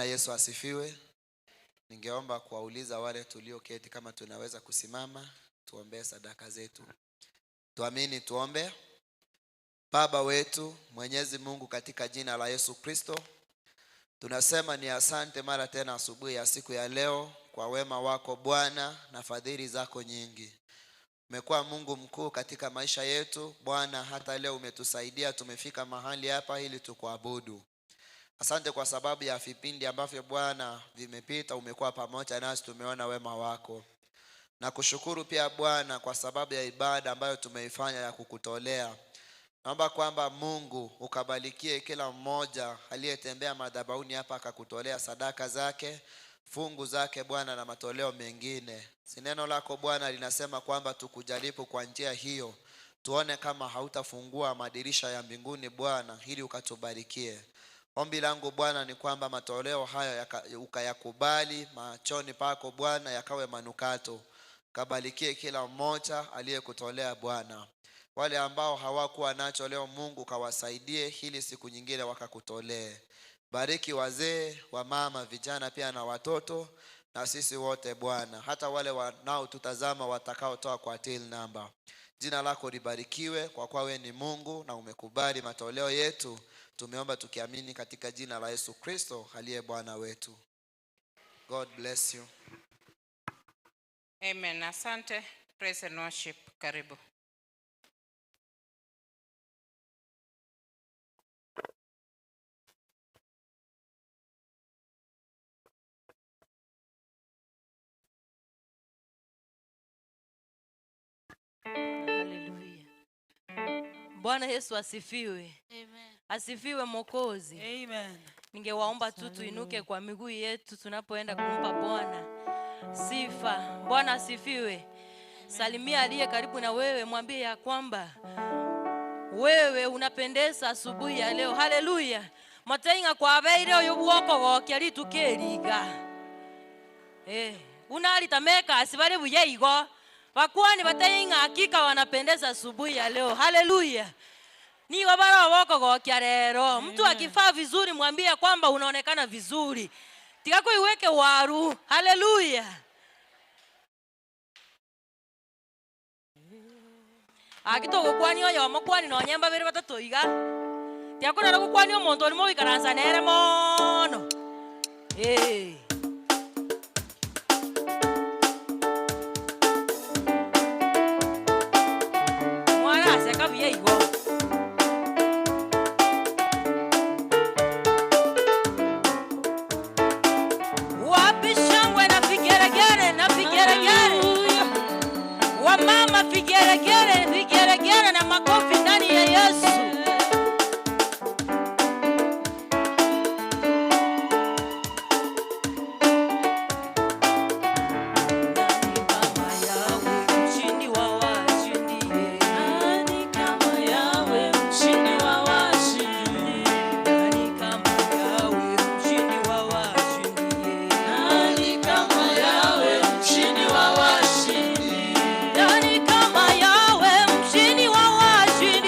Bwana Yesu asifiwe. Ningeomba kuwauliza wale tulioketi kama tunaweza kusimama tuombe sadaka zetu. Tuamini tuombe. Baba wetu Mwenyezi Mungu, katika jina la Yesu Kristo, tunasema ni asante mara tena asubuhi ya siku ya leo kwa wema wako Bwana na fadhili zako nyingi. Umekuwa Mungu mkuu katika maisha yetu Bwana, hata leo umetusaidia tumefika mahali hapa ili tukuabudu. Asante kwa sababu ya vipindi ambavyo Bwana vimepita, umekuwa pamoja nasi, tumeona wema wako. Na kushukuru pia Bwana kwa sababu ya ibada ambayo tumeifanya ya kukutolea. Naomba kwamba Mungu ukabarikie kila mmoja aliyetembea madhabahuni hapa akakutolea sadaka zake, fungu zake Bwana na matoleo mengine. Si neno lako Bwana linasema kwamba tukujaribu kwa njia hiyo, tuone kama hautafungua madirisha ya mbinguni Bwana ili ukatubarikie. Ombi langu Bwana ni kwamba matoleo haya ukayakubali machoni pako Bwana, yakawe manukato. Kabarikie kila mmoja aliyekutolea Bwana. Wale ambao hawakuwa nacho leo Mungu kawasaidie ili siku nyingine wakakutolee. Bariki wazee, wamama, vijana pia na watoto na sisi wote Bwana. Hata wale wanaotutazama watakaotoa kwa till number. Jina lako libarikiwe kwa kuwa wewe ni Mungu na umekubali matoleo yetu. Tumeomba tukiamini katika jina la Yesu Kristo aliye Bwana wetu. God bless you. Amen. Asante. Praise and worship. Karibu. Hallelujah. Bwana Yesu asifiwe. Amen. Asifiwe Mwokozi. Amen. Ningewaomba tu tuinuke kwa miguu yetu tunapoenda kumpa Bwana sifa. Bwana asifiwe. Salimia aliye karibu na wewe, mwambie ya kwamba wewe unapendeza asubuhi ya leo. Haleluya. Matainga kwa beire oyo bwoko gokia litukeriga. Unalitameka asibale buyeigo. Wakwani batainga hakika wanapendeza asubuhi ya leo. Haleluya. Ni wabara wako gokia lero. Mtu akifaa vizuri mwambie kwamba unaonekana vizuri. Tikako iweke waru. Haleluya. Akitoko kwani oyo makwani no nyamba bere batatoiga. Tikako naro kwani omonto ni mo bikaranza nere mono. Mwana seka biyeigo. Mama vigeregere na makofi ndani ya Yesu. Nani kama yawe mshindi wa washindi?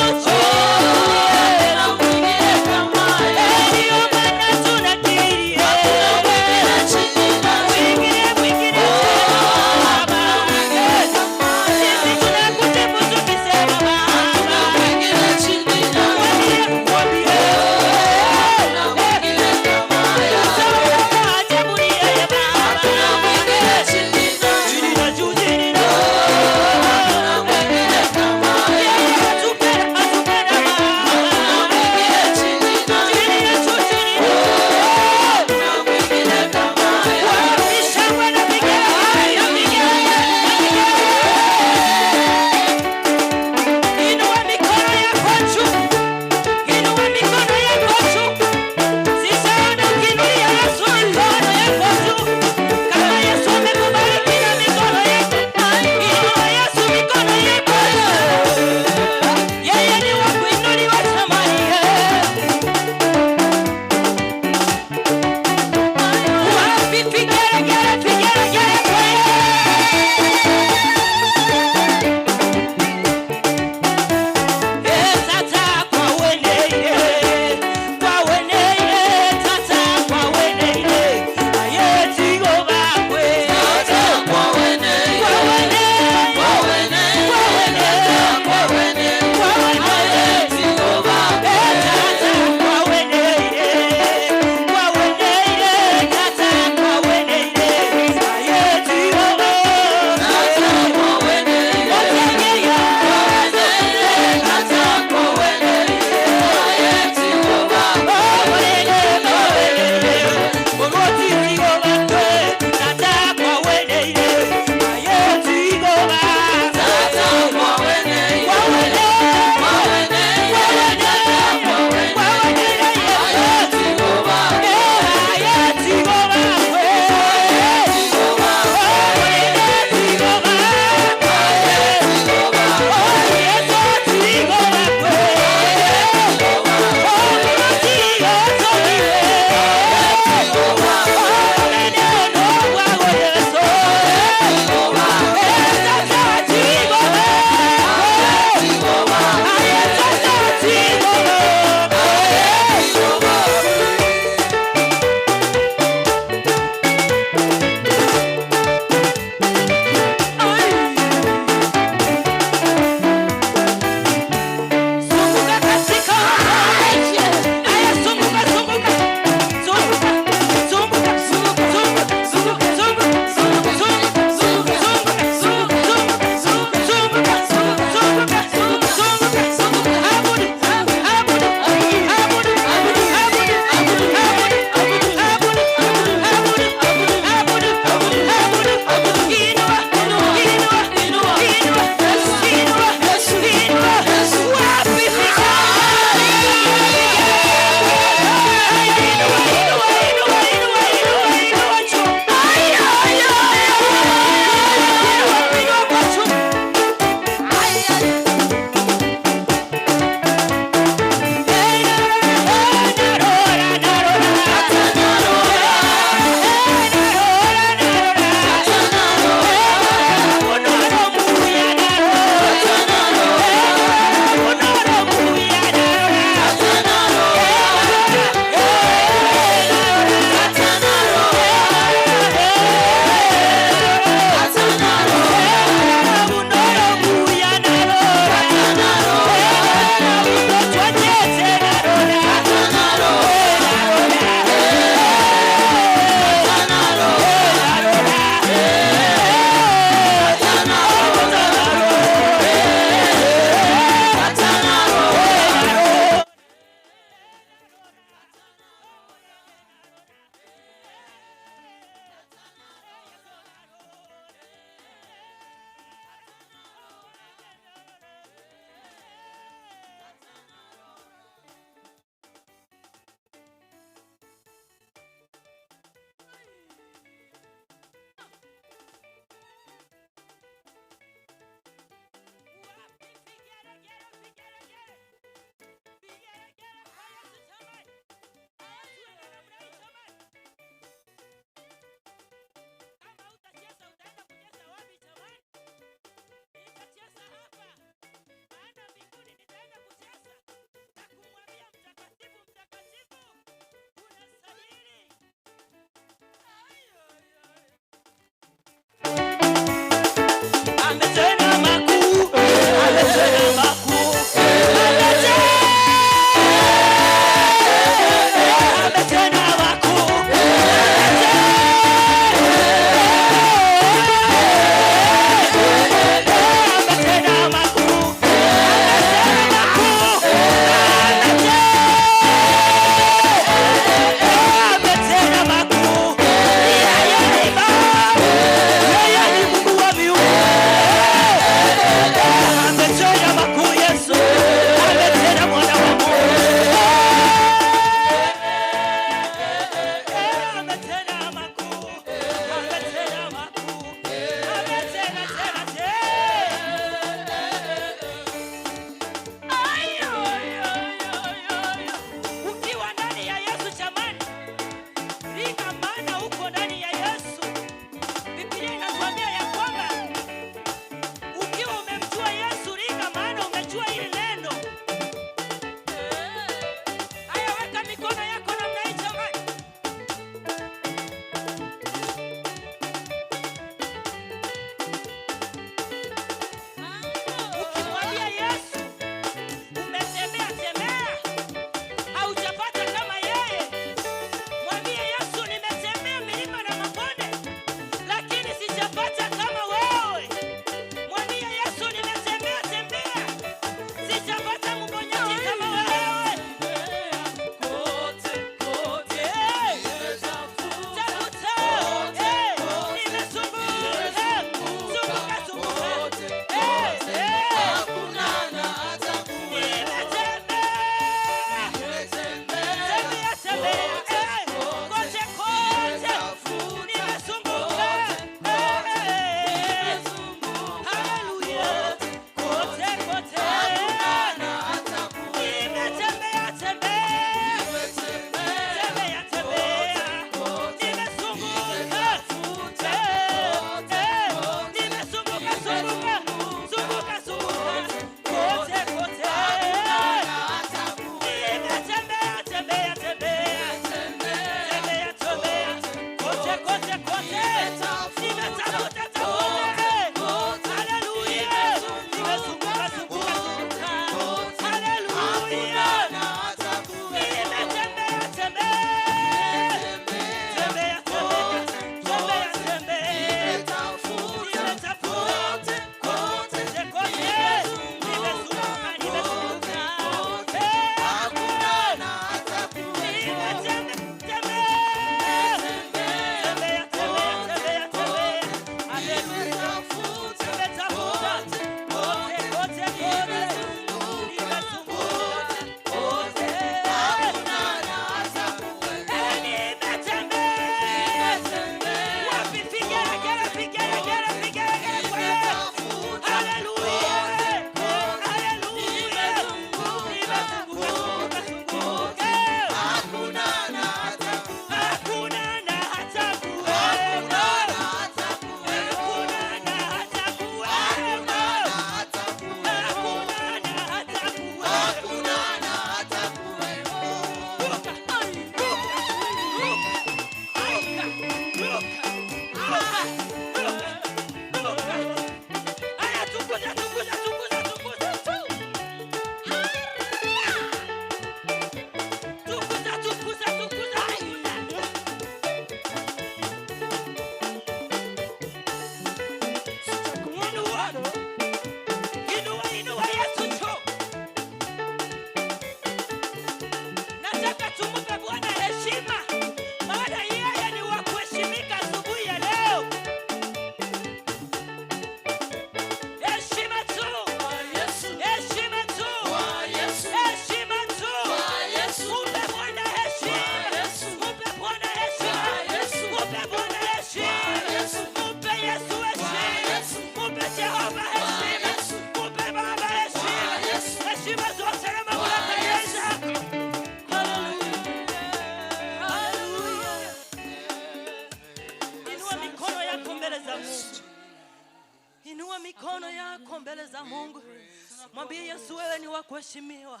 Mwambie Yesu, wewe ni wa kuheshimiwa,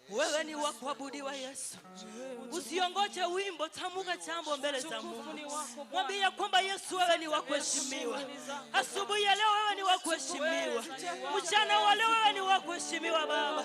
wewe ni wa kuabudiwa. Yesu, usiongoje wimbo, tamuka jambo mbele za Mungu. Mwambie kwamba Yesu, wewe ni wa kuheshimiwa. Asubuhi ya leo wewe ni wa kuheshimiwa, mchana wa leo wewe ni wa kuheshimiwa. Baba,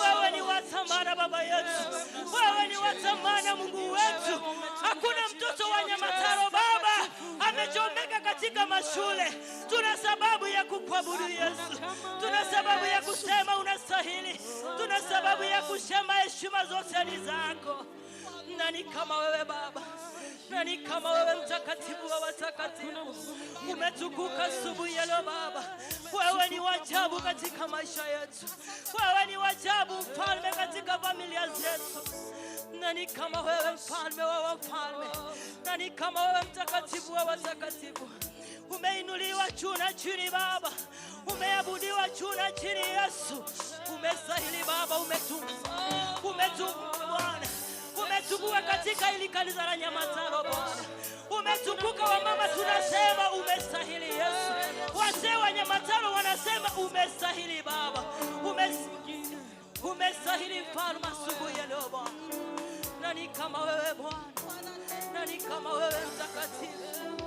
wewe ni wa thamani. Baba yetu, wewe ni wa thamani. Mungu wetu, hakuna mtoto wa Nyamataro Baba amechomeka katika mashule. Tuna sababu ya kukuabudu Yesu, tuna sababu ya kusema unastahili, tuna sababu ya kusema heshima zote ni zako. Nani kama wewe Baba? Nani kama wewe, mtakatifu wa watakatifu? Umetukuka asubuhi ya leo Baba. Wewe ni wajabu katika maisha yetu, wewe ni wajabu mfalme katika familia zetu. Nani kama wewe, mfalme wa wafalme? Nani kama wewe, mtakatifu wa watakatifu? Umeinuliwa juu na chini Baba, umeabudiwa juu na chini. Yesu, umestahili Baba, umetukuka Bwana, umetukuka katika hili kanisa la Nyamataro Bwana, umetukuka. Wa mama tunasema umestahili Yesu, wazee wa Nyamataro wanasema umestahili Baba, umestahili mfalme asubuhi ya leo Bwana. Nani kama wewe Bwana? Nani kama wewe mtakatifu?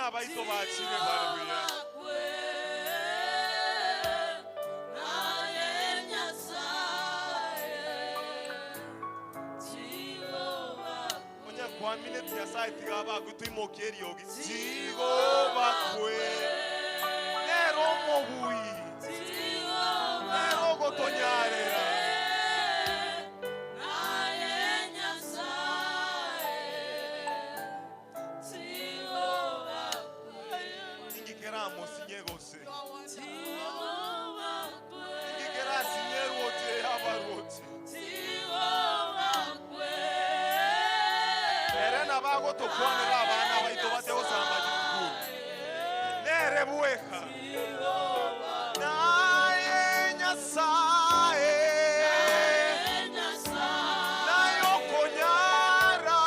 abaito bachire haleluya. Onya kwa minute ya sai tigaba gutuimo keriogi. Jehova kwe. Nero mobui. Nero gotonyarera. To kwane la bana ba ito bate osamba jikuru nere bueka na nyasaye na yokonyara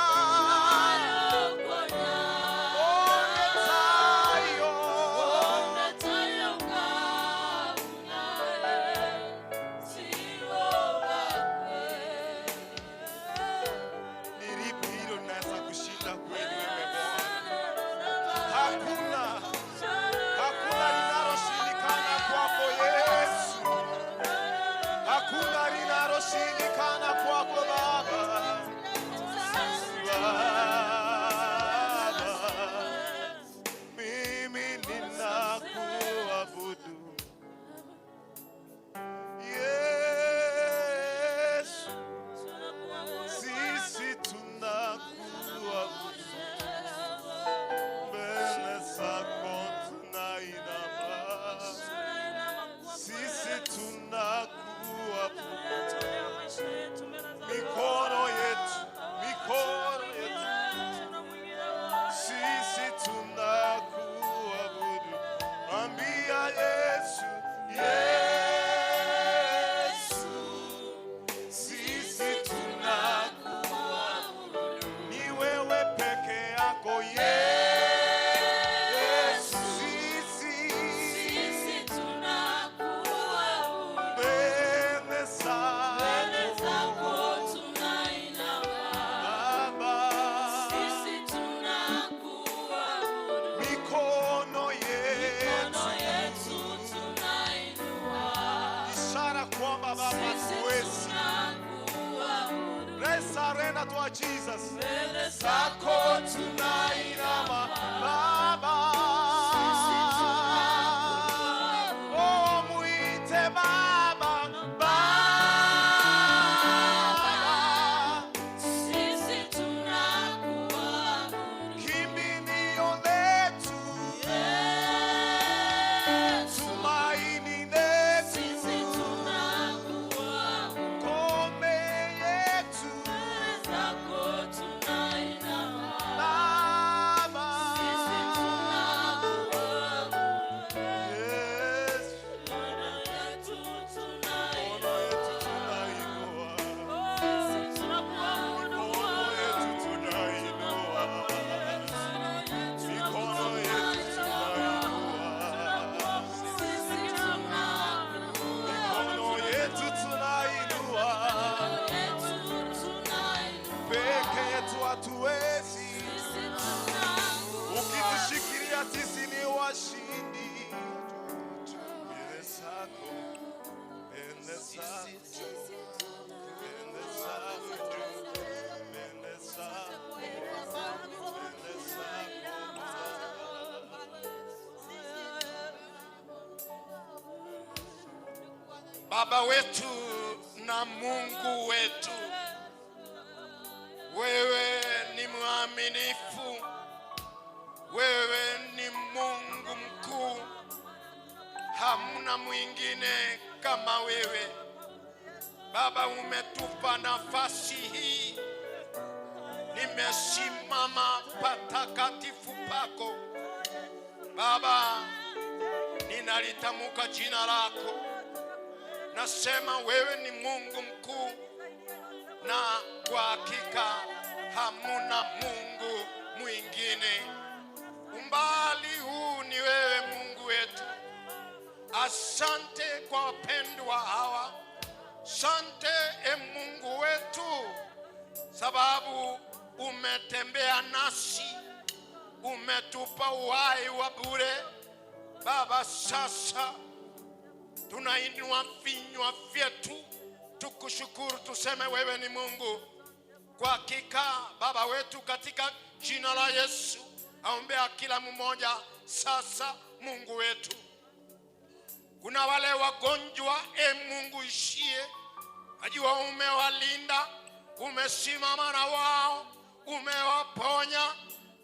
Jesus. Sako tunainama Baba. Oh muite Baba. Baba. Sisi tunakuabudu. Kimbilio letu. Tumaini letu. Sisi tunakuabudu. Ngome yetu. Ukitushikilia sisi ni washindi. Mbele zako, mbele zako, mbele zako, mbele zako, mbele zako. Baba wetu na Mungu wetu, wewe ni mwaminifu, wewe ni Mungu mkuu, hamna mwingine kama wewe. Baba, umetupa nafasi hii, nimesimama patakatifu pako. Baba, ninalitamuka jina lako, nasema wewe ni Mungu mkuu, na kwa hakika hamuna Mungu mwingine. Umbali huu ni wewe Mungu wetu. Asante kwa wapendwa hawa. Asante Mungu wetu, sababu umetembea nasi, umetupa uhai wa bure. Baba, sasa tunainua vinywa vyetu tukushukuru, tuseme wewe ni Mungu. Kwa hakika Baba wetu, katika jina la Yesu aombea kila mmoja sasa. Mungu wetu, kuna wale wagonjwa, Mungu ishie, najua umewalinda, umesimama na wao, umewaponya.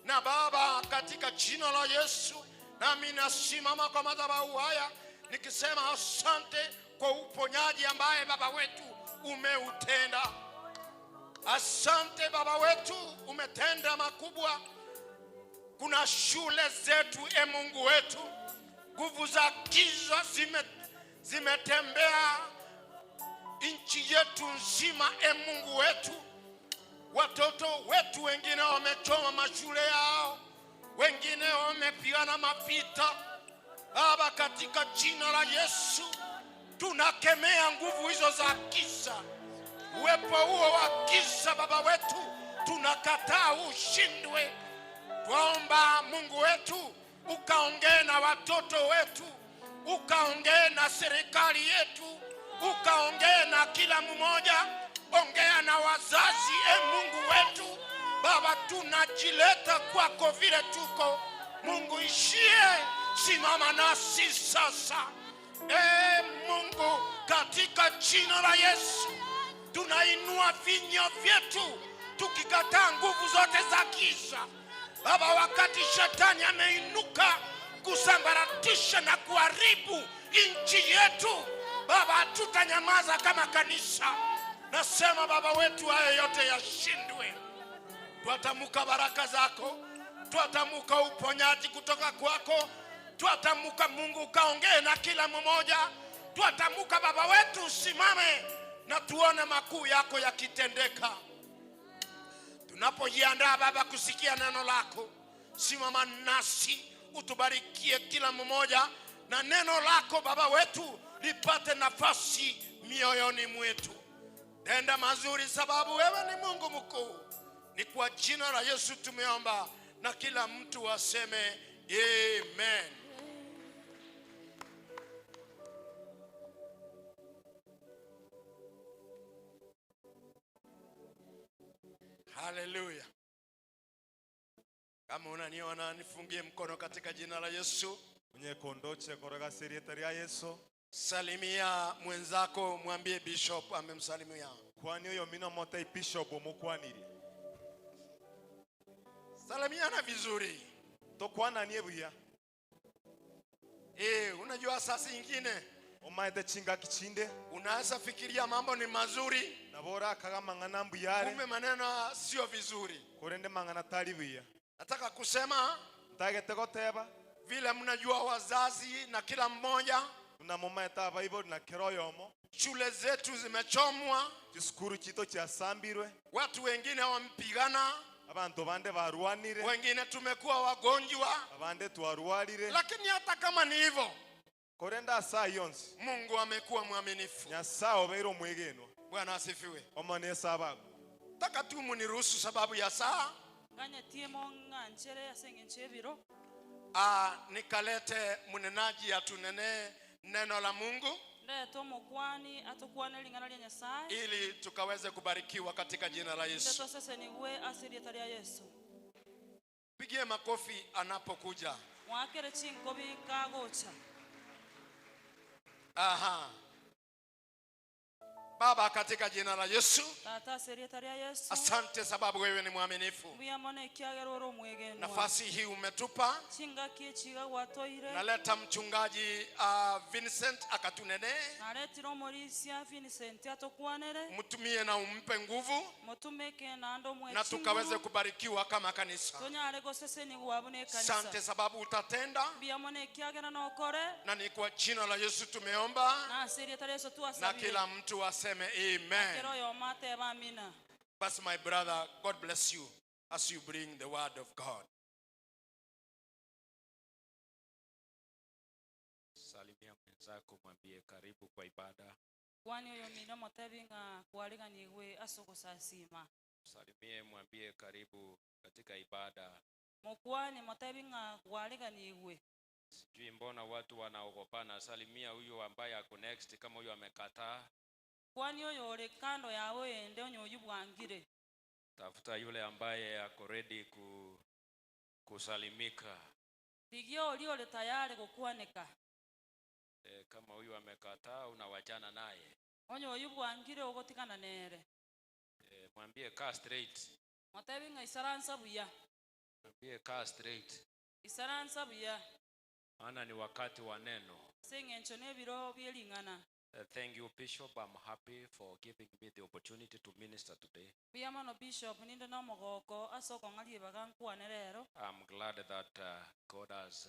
Na Baba, katika jina la Yesu, nami nasimama kwa madhabahu haya nikisema asante kwa uponyaji ambaye Baba wetu umeutenda. Asante Baba wetu, umetenda makubwa. Kuna shule zetu, Mungu wetu, nguvu za giza zimetembea nchi yetu nzima, Mungu wetu. Watoto wetu wengine wamechoma mashule yao, wengine wamepigana mavita. Baba, katika jina la Yesu tunakemea nguvu hizo za giza. Uwepo huo wa giza Baba wetu tunakataa ushindwe. Tuomba Mungu wetu ukaongee na watoto wetu, ukaongee na serikali yetu, ukaongee na kila mmoja. Ongea na wazazi, Mungu wetu. Baba, tunajileta kwako vile tuko. Mungu ishie, simama nasi sasa. Mungu, katika jina la Yesu tunainua vinywa vyetu tukikataa nguvu zote za giza. Baba, wakati shetani ameinuka kusambaratisha na kuharibu nchi yetu, Baba, tutanyamaza kama kanisa. Nasema Baba wetu, haya yote yashindwe. Tuatamuka baraka zako, tuatamuka uponyaji kutoka kwako, tuatamuka Mungu kaongee na kila mmoja. Tuatamuka Baba wetu, simame na tuone makuu yako yakitendeka. Tunapojiandaa Baba kusikia neno lako, simama nasi, utubarikie kila mmoja, na neno lako Baba wetu lipate nafasi mioyoni mwetu. Tenda mazuri, sababu wewe ni Mungu mkuu. Ni kwa jina la Yesu tumeomba, na kila mtu aseme amen. Haleluya. Kama unaniona nifungie mkono katika jina la Yesu. Mwenye kondoche korega serieta ya Yesu. Salimia mwenzako, mwambie bishop amemsalimia. Kwani huyo mina mote bishop omukwaniri. Salimiana vizuri. Tokwana niebuya. Unajua sasa nyingine omaete chinga kichinde. Unaweza fikiria mambo ni mazuri, nabora kaga mangana mbuyare. Kumbe maneno sio vizuri. Korende mangana talibuya. Nataka kusema ntagete goteba vile mnajua wazazi na kila mmoja, na mama eta Bible na keroyomo. Shule zetu zimechomwa, Kiskuru chito cha sambirwe. Watu wengine wampigana, abantu bande barwanire. Wengine tumekuwa wagonjwa, abande tuarwarire. Lakini hata kama ni hivyo, korenda saa yonsi Mungu amekuwa mwaminifu. Nyasa obeiro mwegenwa. Bwana asifiwe. Omone sababu. Taka tu muniruhusu sababu ya saa. Nikalete mnenaji atunene neno la Mungu, ili tukaweze kubarikiwa katika jina la Yesu. Pigie makofi anapokuja. Aha. Baba, katika jina la Yesu, asante sababu wewe ni mwaminifu. Nafasi hii umetupa. Naleta mchungaji Vincent akatunene. Mtumie na umpe nguvu, na tukaweze kubarikiwa kama kanisa. Asante sababu utatenda, na ni kwa jina la Yesu tumeomba, na kila mtu aseme amen. But my brother, God bless you as you bring the word of God. Salimia mwenzako, mwambie karibu kwa ibada. Salimie, mwambie karibu katika ibada. Mokwani motebi nga gwaliganiwe. Sijui mbona watu wanaogopana. Salimia huyu ambaye ako next kama huyu amekataa. Kwani oyo ole kando yawe ende onyoyu bwangire. Tafuta yule ambaye ako ready kusalimika. Tigio oli ole tayari kukwaneka. Kama huyu amekataa unawachana naye. Onyoyu bwangire ogotikana nere. Mwambie kaa straight. Motebi nga isaransa buya. Mwambie kaa straight. Isaransa buya. Maana ni wakati wa neno. Sengencho nebiro byelingana. Thank you, Bishop. I'm happy for giving me the opportunity to minister today. Biyamano Bishop ninde no mogoko asoko ngali bagankwane rero. I'm glad that God has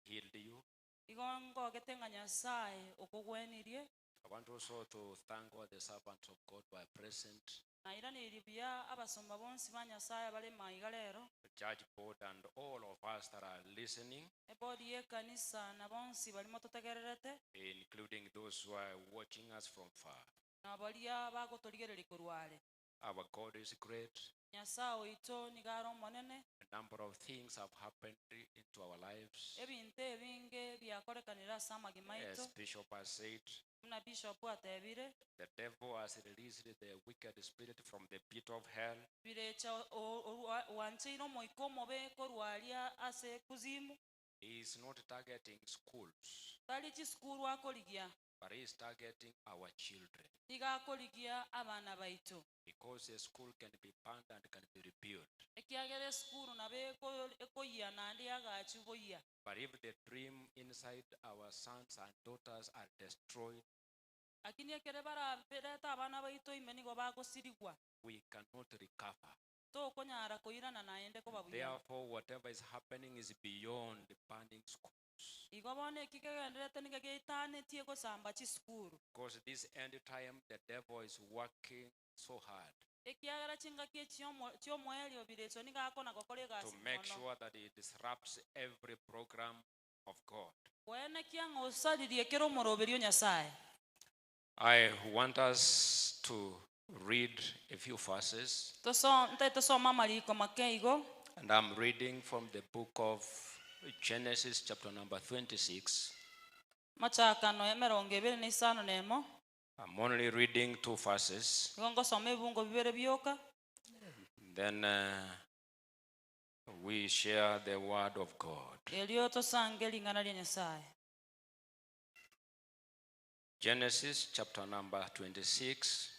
healed you. Igongo getenganya sai okugwenirie. I want also to thank all the servants of God who are present. Na irani bya abasomba bonsi banya sai bale maiga rero. The church board and all of us that are listening. Ebodi ye kanisa na bonsi bali mototegererete. Including those who are watching us from far. Na balia bagotoligereri kurwale. Our God is great. Nyasao ito nigaro monene. A number of things have happened into our lives. Ebinte binge byakorekanira samagimaito. As Bishop has said, Muna Bishop atebire. the devil has released the wicked spirit from the pit of hell. Birecha wanchiro moikomo be korwalia ase kuzimu. He is not targeting schools, Tali chi skuru akoligia. but he is targeting our children. Diga akoligia abana baitu. Because a school can be burned and can be rebuilt. Ekiagere skuru na be ekoya na ndi agachu boya. But if the dream inside our sons and daughters are destroyed, Akini ekere bara bereta abana baitu imeni go bagosirigwa. we cannot recover. To konyara koirana na ende ko babuya. Therefore, whatever is happening is beyond the burning schools. Igobone kikegenderete nigegeitane tie ko samba chi skuru. Because this end time, the devil is working so hard Ekiagara chinga kie chiomo elio birecho niga akona kokole gasi. to make sure that it disrupts every program of God. Wene kiango sadiri ekero moroberio nyasaye. I want us to read a few verses. Toso mama liko makeigo. And I'm reading from the book of Genesis chapter number 26. Machakano emerongo ebere ni sano nemo. I'm only reading 2 verses. Igongo some bungo bibere bioka. Then we share the word of God. Elio to sangeli ngana lya nyasaye. Genesis chapter number 26.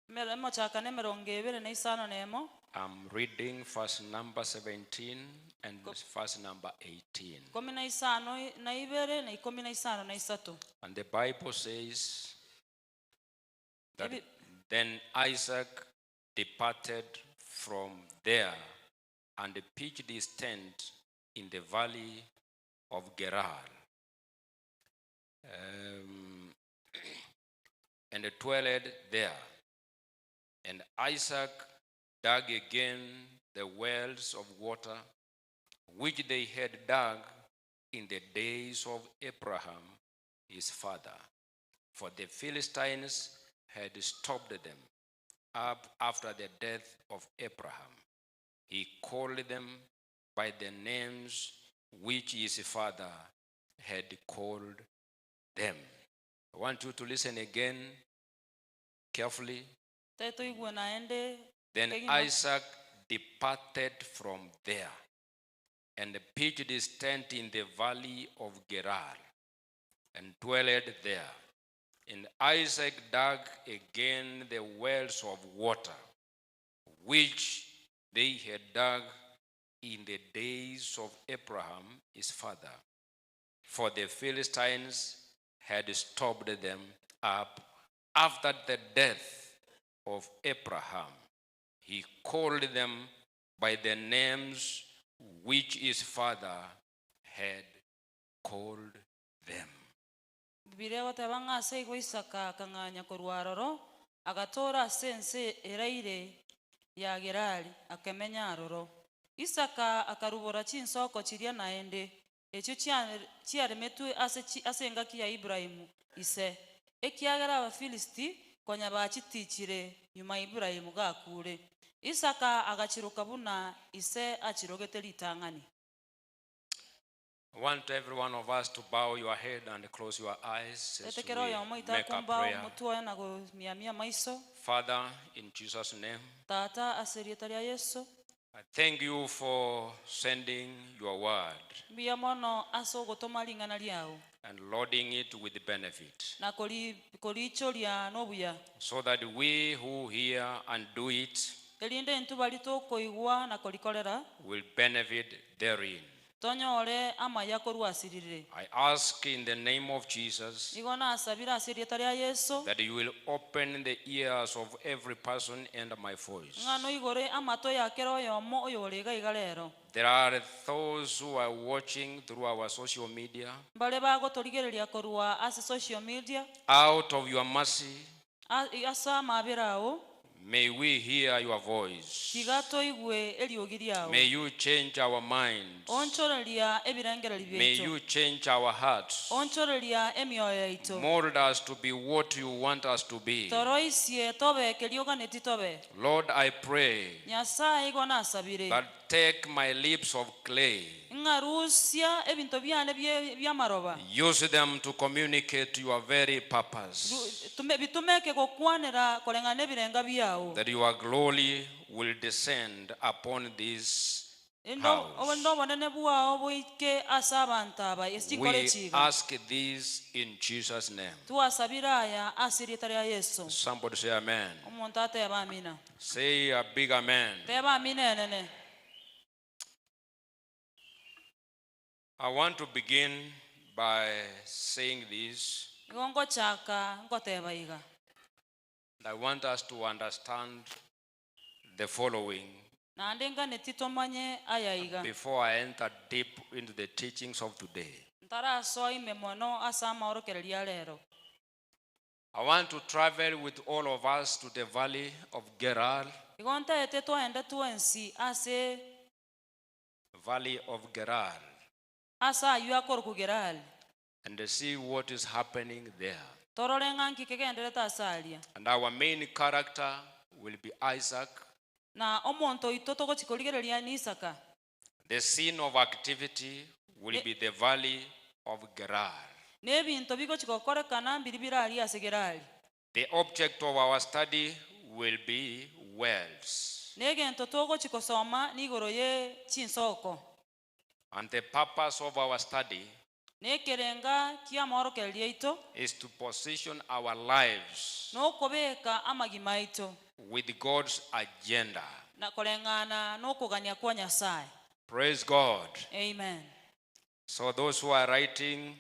Mero machakano emerongo ebere ni sano nemo. I'm reading verse number 17 and verse number 18. Komi na isano na ibere na ikomi na isano na isato. And the Bible says that then Isaac departed from there and pitched his tent in the valley of Gerar. And dwelled there. And Isaac dug again the wells of water which they had dug in the days of Abraham his father, for the Philistines had stopped them up after the death of Abraham. He called them by the names which his father had called them. I want you to listen again carefully. Teto igwe na ende. Then Isaac departed from there and pitched his tent in the valley of Gerar and dwelled there. And Isaac dug again the wells of water which they had dug in the days of Abraham his father, for the Philistines had stopped them up after the death of Abraham. He called them by the names which his father had called them. Biblia watabanga sego Isaka kanganya korwaroro agatora sense eraire ya Gerari akemenya aroro. Isaka akarubora chinsoko chiria naende ekyo chiaremetu asenga kia Ibrahimu ise ekiagara aba Filisti konya bachitichire nyuma Ibrahimu gakure Isaka agachiruka buna ise achirogete litang'ani. I want every one of us to bow your head and close your eyes as Tetekero we yomo make a itakumba prayer. mutuwa na go miamia maiso. Father, in Jesus' name, Tata asirietaria Yesu. I thank you for sending your word Mbia mono aso gotoma lingana liao. and loading it with benefit, Na kolicho lia nobuya. so that we who hear and do it Elinde ntu balito koigwa na kolikolera. will benefit therein. Tonyore ama yako ruasirire. I ask in the name of Jesus Igona asabira asirietaria Yesu. that you will open the ears of every person under my voice. Ngano igore amato yakero yomo oyorega igalero. There are those who are watching through our social media. Bale bago torigereria korwa as social media. Out of your mercy, Asa mabirao. may we hear your voice. Tigato igwe eliogiriao. May you change our minds. Onchorelia ebirangera May libyecho. you change our hearts. Onchorelia emioyo yaito. Mold us to be what you want us to be. Toroisie tobe kelioga netitobe. Lord, I pray Nyasaye igona asabire. that take my lips of clay. Ngarusia ebinto byane byamaroba. Use them to communicate your very purpose. Bitumeke kokwanera kolengana ebirenga byao. That your glory will descend upon this house. We ask this in Jesus' name. Somebody say amen. Say a big amen. I want to begin by saying this. I want us to understand the following before I enter deep into the teachings of today. I want to travel with all of us to the valley of Gerar. Valley of Gerar. And see what is happening there. And our main character will be Isaac. The scene of activity will be the valley of Gerar. The object of our study will be wells. And the purpose of our study is to position our lives with God's agenda. Praise God. Amen. So those who are writing,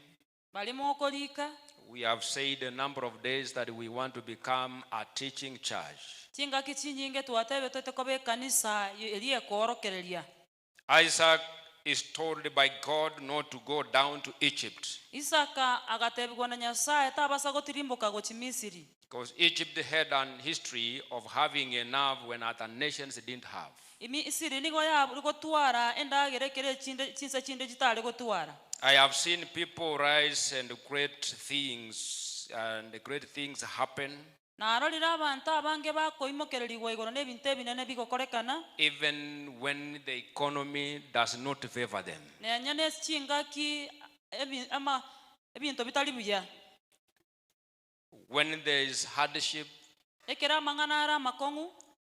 we have said a number of days that we want to become a teaching church. Isaac is told by God not to go down to Egypt, because Egypt had an history of having enough when other nations didn't have. I have seen people rise and great things happen, even when the economy does not favor them. When there is hardship,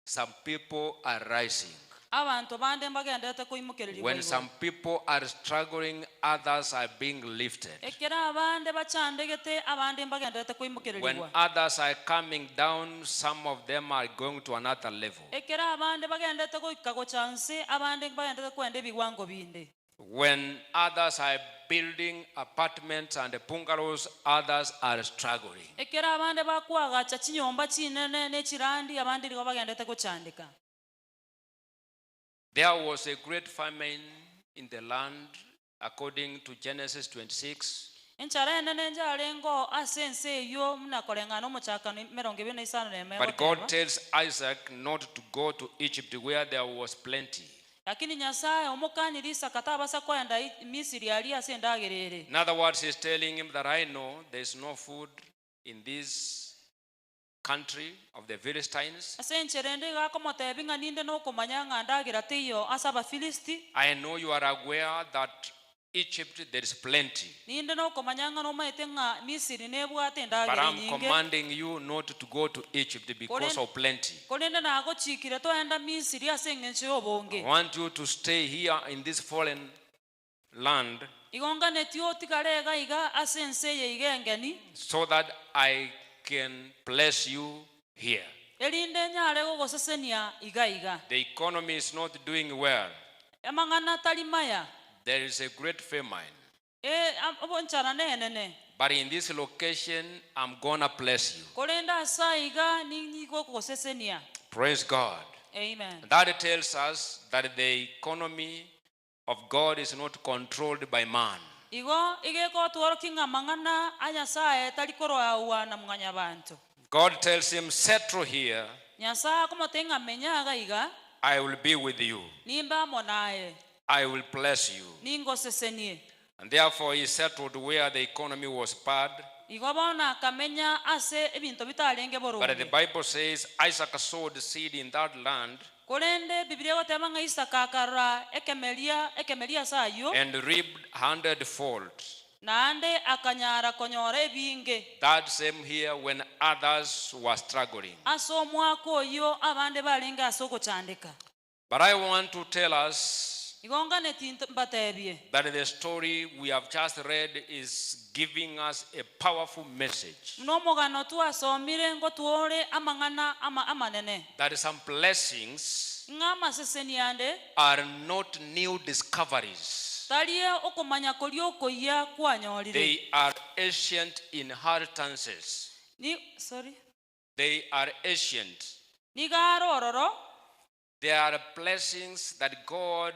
some people are rising. When some people are struggling, others are being lifted. When others are coming down, some of them are going to another level. When others are building apartments and bungalows, others are struggling. There was a great famine in the land according to Genesis 26. But God tells Isaac not to go to Egypt where there was plenty. In other words, he's telling him that I know there's no food in this country of the Philistines. asencherende gakomotebi ng'a ninde nokomanya ng'a ndagera iyo ase Abafilisti. I know you are aware that Egypt there is plenty. Ninde nokomanya ng'a nomaete ng'a Misiri nebwate But endagera I'm nyinge. commanding you not to go to Egypt because of plenty. Korende nagochikire toenda Misiri ase eng'encho ya I obonge. want you to stay here in this foreign land Igonganeti otigare iga iga ase ense eye iga engeni. so that I can bless you here. Erinde nyare gogosesenia iga iga. The economy is not doing well. Amang'ana tari maya. There is a great famine. Obonchara nenene. But in this location, I'm gonna bless you. Korenda asa iga ninyigo gogosesenia. Praise God. Amen. That tells us that the economy of God is not controlled by man. Igo igeko tworoki ng'a mang'ana a Nyasaye tari koroawa na mung'anya bantu. God tells him, settle here, Nyasaye akomote ng'a menyaga iga I will be with you. nimba amo naye I will bless you. ningosesenie. And therefore he settled where the economy was bad. Igo bona akamenya ase ebinto bitarenge But the borungi. Bible says Isaac sowed seed in that land Korende Biblia goteba ng'a Isaka akarora ekemeria sayo and reaped 100-fold. naande akanyara konyora ebinge. That same here when others were struggling. Ase omwaka oyo abande balinga ase ogochandika. But I want to tell us Igonganeti mbatebie that the story we have just read is giving us a powerful message. nomogano twasomire ngo tuore amang'ana amanene That some blessings ng'a amaseseniande are not new discoveries. tarie okomanya koria okoia kwanyorire. They are ancient inheritances. They are ancient. Nigarororo They are blessings that God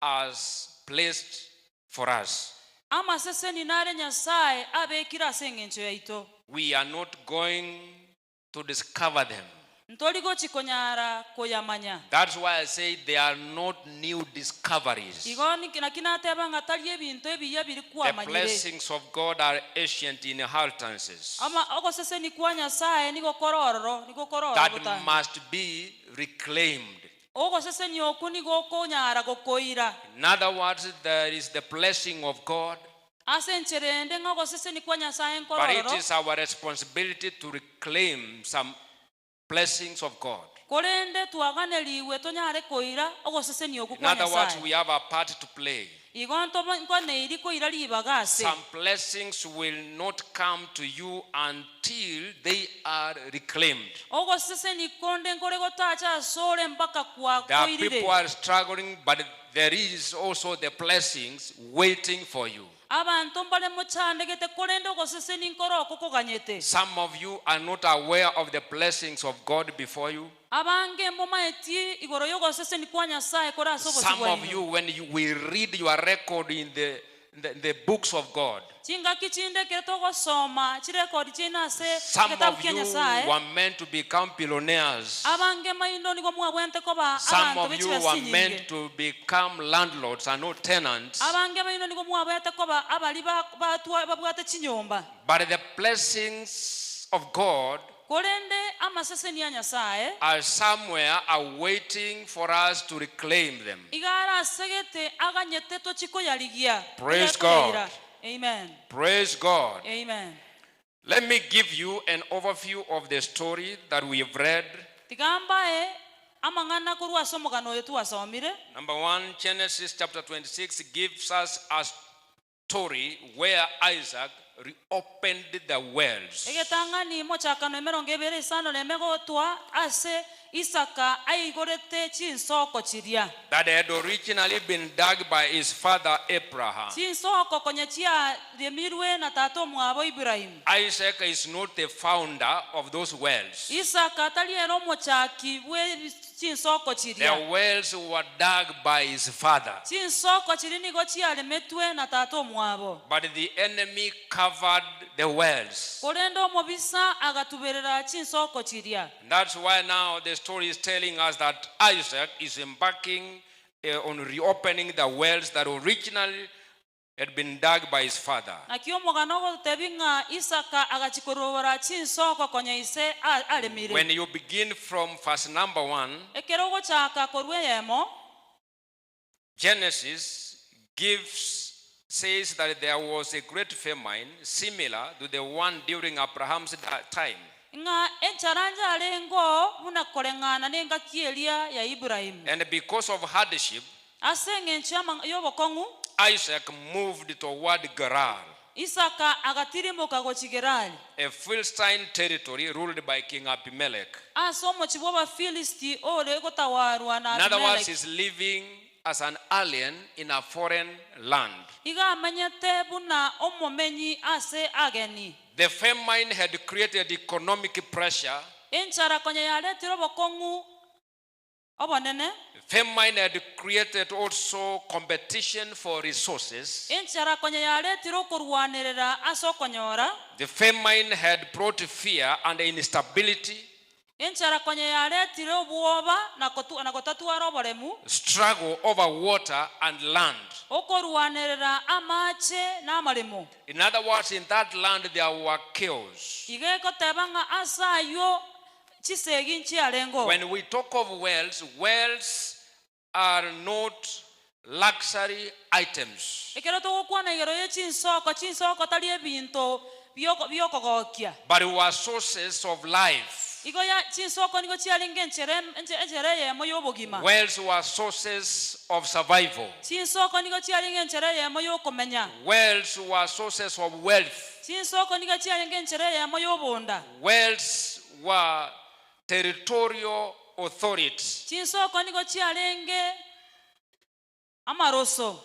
has placed for us. amaseseni nare Nyasaye abekira ase eng'encho yaito. We are not going to discover them. Ntorigo chikonyara koyamanya. That's why I say they are not new discoveries. Igoni kinateba ng'a tari ebinto ebiya biri The kwamanyire. blessings of God are ancient inheritances Ama ogoseseni kwa Nyasaye nigokorororo that buta. must be reclaimed. Ogoseseni oku nigokonyara gokoira. In other words, there is the blessing of God, Ase encherende ng'a ogoseseni kwa Nyasaye but it nkorororo. is our responsibility to reclaim some blessings of God. Korende twaganeriwe tonyare koira ogoseseni oku In kwa other words, Nyasaye. we have a part to play. Igonto nkone koira libaga ase. Some blessings will not come to you until they are reclaimed. Ogoseseni konde nkore gotacha sore mpaka kwa There are koirire. people who are struggling, but there is also the blessings waiting for you. Abantu mbale mochandegete korende ogoseseni nkoro okokoganyete. Some of you are not aware of the blessings of God before you. Abange momaeti igoro yogoseseni kwa Nyasaye kora asobo Some of you, when we read your record in the books of God, Chinga kichinde keto gosoma chirekodi china se some kitabu of kya you Nyasaye. were meant to become billionaires. Abange maindo nigo mwabwente koba Some abantu of you bechiba were sinyinge. meant to become landlords and not tenants. Abange maindo nigo mwabwete koba abali batwa babwate chinyomba. But the blessings of God Korende amaseseni ya Nyasaye are somewhere awaiting for us to reclaim them. igara segete aganyete to chiko yaligia. Praise God. Amen. Praise God. Amen. Let me give you an overview of the story that we have read. Tigambae amangana kurwa somogano yetu wasomire. Number 1, Genesis chapter 26 gives us a story where Isaac reopened the wells. Egetangani mochakano emerongo ebere isano lemego twa ase Isaka aigorete chinsoko chiria. That had originally been dug by his father Abraham. Chinsoko konye chia remirwe na tato mwabo Ibrahim. Isaac is not the founder of those wells. Isaka taliero mochaki we chinsoko chiria. The wells were dug by his father. Chinsoko chirini go chia lemetwe na tato mwabo. But the enemy covered the wells. Korendo mobisa agatuberera chinsoko chiria. And that's why now the story is telling us that Isaac is embarking on reopening the wells that originally had been dug by his father. nakio omogano ogotebi ng'a isaka agachikorobora chinsoko konya ise alemire. When you begin from verse number 1, ekero ogochaka korwa eyemo Genesis says that there was a great famine similar to the one during Abraham's time. ng'a encharanja alengo buna koreng'ana n'engaki eria ya Ibrahimu. And because of hardship, ase eng'encho y'obokong'u Isaac moved toward Gerar, isaka agatirimuka gochi Gerari, a Philistine territory ruled by King Abimelech. ase omochi bwa Abafilisti ore gotawarwa na In other words, Abimeleki. he's living as an alien in a foreign land. iga amenyete buna omomenyi ase ageni. The famine had created economic pressure. enchara konya yaretire obokong'u obonene. Famine had created also competition for resources. enchara konya yaretire okorwanirira ase okonyora. The famine had brought fear and instability, enchara konya yaretire obwoba na gotatwara oboremu. struggle over water and land. okorwanirira amache n'amaremo. In other words, in that land there were chaos. iga egoteba ng'a ase ayo chisegi nchiarengo. When we talk of wells are not luxury items, ekero togokwana igero ye chinsoko tari ebinto biokogokia. but were sources of life. igo ya chinsoko nigo chiaringa enchere yemo y'obogima. Wells were sources of survival. chinsoko nigo chiaringa enchere yemo y'okomenya. Wells were sources of wealth. chinsoko nigo chiaringa enchere yemo y'obonda. Wells were territorial authorities chinsoko nigo chiarenge amaroso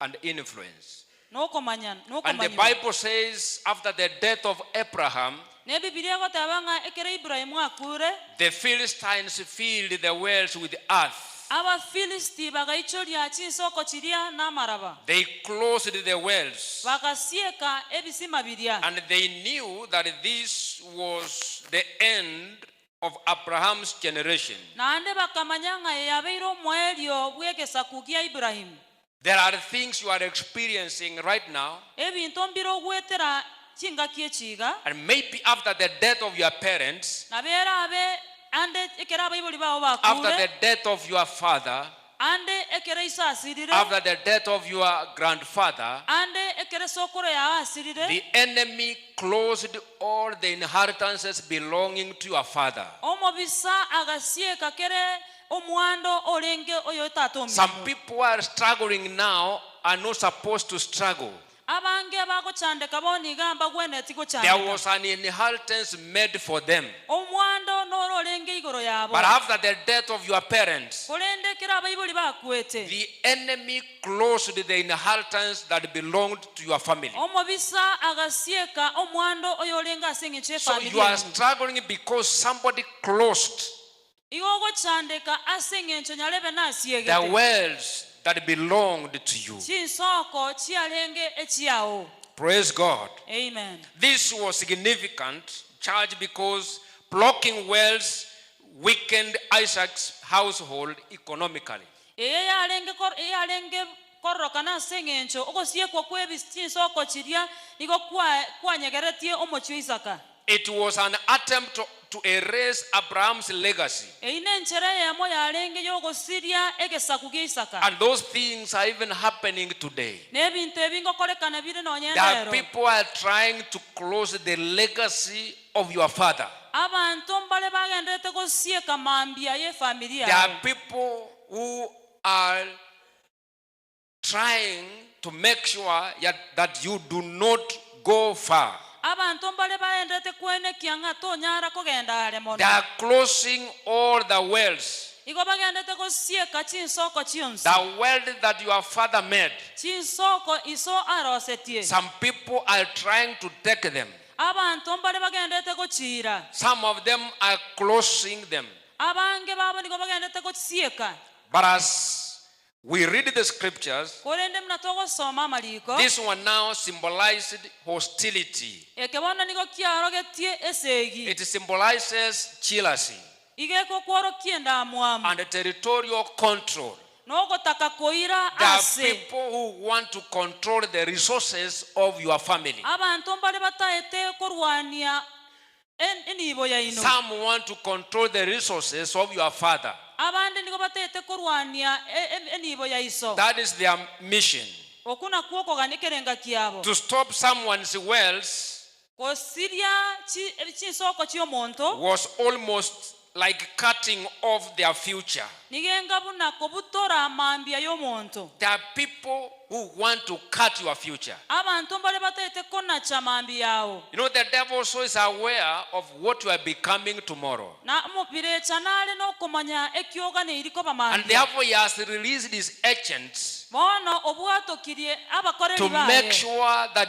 and influence. n'okomanya And the Bible says, after the death of Abraham, ne bibilia egoteba ng'a ekero Ibrahimu akure the Philistines filled the wells with earth. Abafilisti bagaichoria chinsoko chiria n'amaraba. They closed the wells, bagasieka ebisima biria. and they knew that this was the end of Abraham's generation. naende bakamanya ng'a yabeire omwerio bw'egesaku gia Ibrahimu. There are things you are experiencing right now, ebinto mbire ogwetera chingaki echiga and maybe after the death of your parents, nabera abe ande ekero abaibori bao after the bakure death of your father, ande ekero isa asirire after the death of your grandfather, ande ekero sokoro yawe asirire the enemy closed all the inheritances belonging to your father. omobisa agasieka kere omwando orenge oyo tata Some omimu. people are struggling now are not supposed to struggle. abange bagochandeka bonigamba gweneti There gochandeka was an inheritance made for them. omwando noro orenge igoro yabo. But after the death of your parents, korende kero abaibori bakwete the enemy closed the inheritance that belonged to your family. omobisa agasieka omwando oyo orenga ase eng'encho So efamili you are emu. struggling because somebody closed igo ogochandeka ase eng'encho nyarebe the nasiegete wells that belonged to you. chinsoko chiarenge echiao. Praise God. Amen. This was significant, church, because blocking wells weakened Isaac's household economically. eyarenge kororokana ase eng'encho ogosiekwa kwa chinsoko chiria nigo kwanyegeretie omochi wa Isaka. It was an attempt to erase Abraham's legacy. eyi n'enchere yemo yarenge y'ogosiria egesaku gia Isaka. And those things are even happening today. n'ebinto ebingokorekana biri There are nonyendero. people are trying to close the legacy of your father. abantu mbale bagenderete gosieka mambia y'efamili There are yabo. people who are trying to make sure that you do not go far. abantu mbale bagenderete kwenekia ng'a tonyara kogenda ale mono. They are closing all the wells. igo bagendete gosieka chinsoko chionsi. The well that your father made, chinsoko iso arosetie. some people are trying to take them. abantu mbale bagendete gochira. Some of them are closing them. abange babo nigo bagendete gosieka. But as we read the scriptures, korende muna togosoma amaliko. this one now symbolized hostility. ekebono nigo kiarogetie esegi. It symbolizes jealousy igeko kworokie ndamwamu. and territorial control. n'ogotaka koira There are ase people who want to control the resources of your family. abantu mbale bataete korwania enibo yaino Some want to control the resources of your father. abandi nigo bataete korwania enibo yaiso That is their mission. okuna kuoko ganikerenga kiabo To stop someone's wealth kosiria chisoko cy'omonto was almost like cutting off their future. nigenga buna kobutora amambia y'omonto There are people who want to cut your future. abantu mbale bataete kona chamambi yao You know, the devil also is aware of what you are becoming tomorrow. na mubirecha nale n'okumanya ekyoga neiriko And bamambia therefore, he has released his agents bono obwatokirie abakoreri to make bae sure that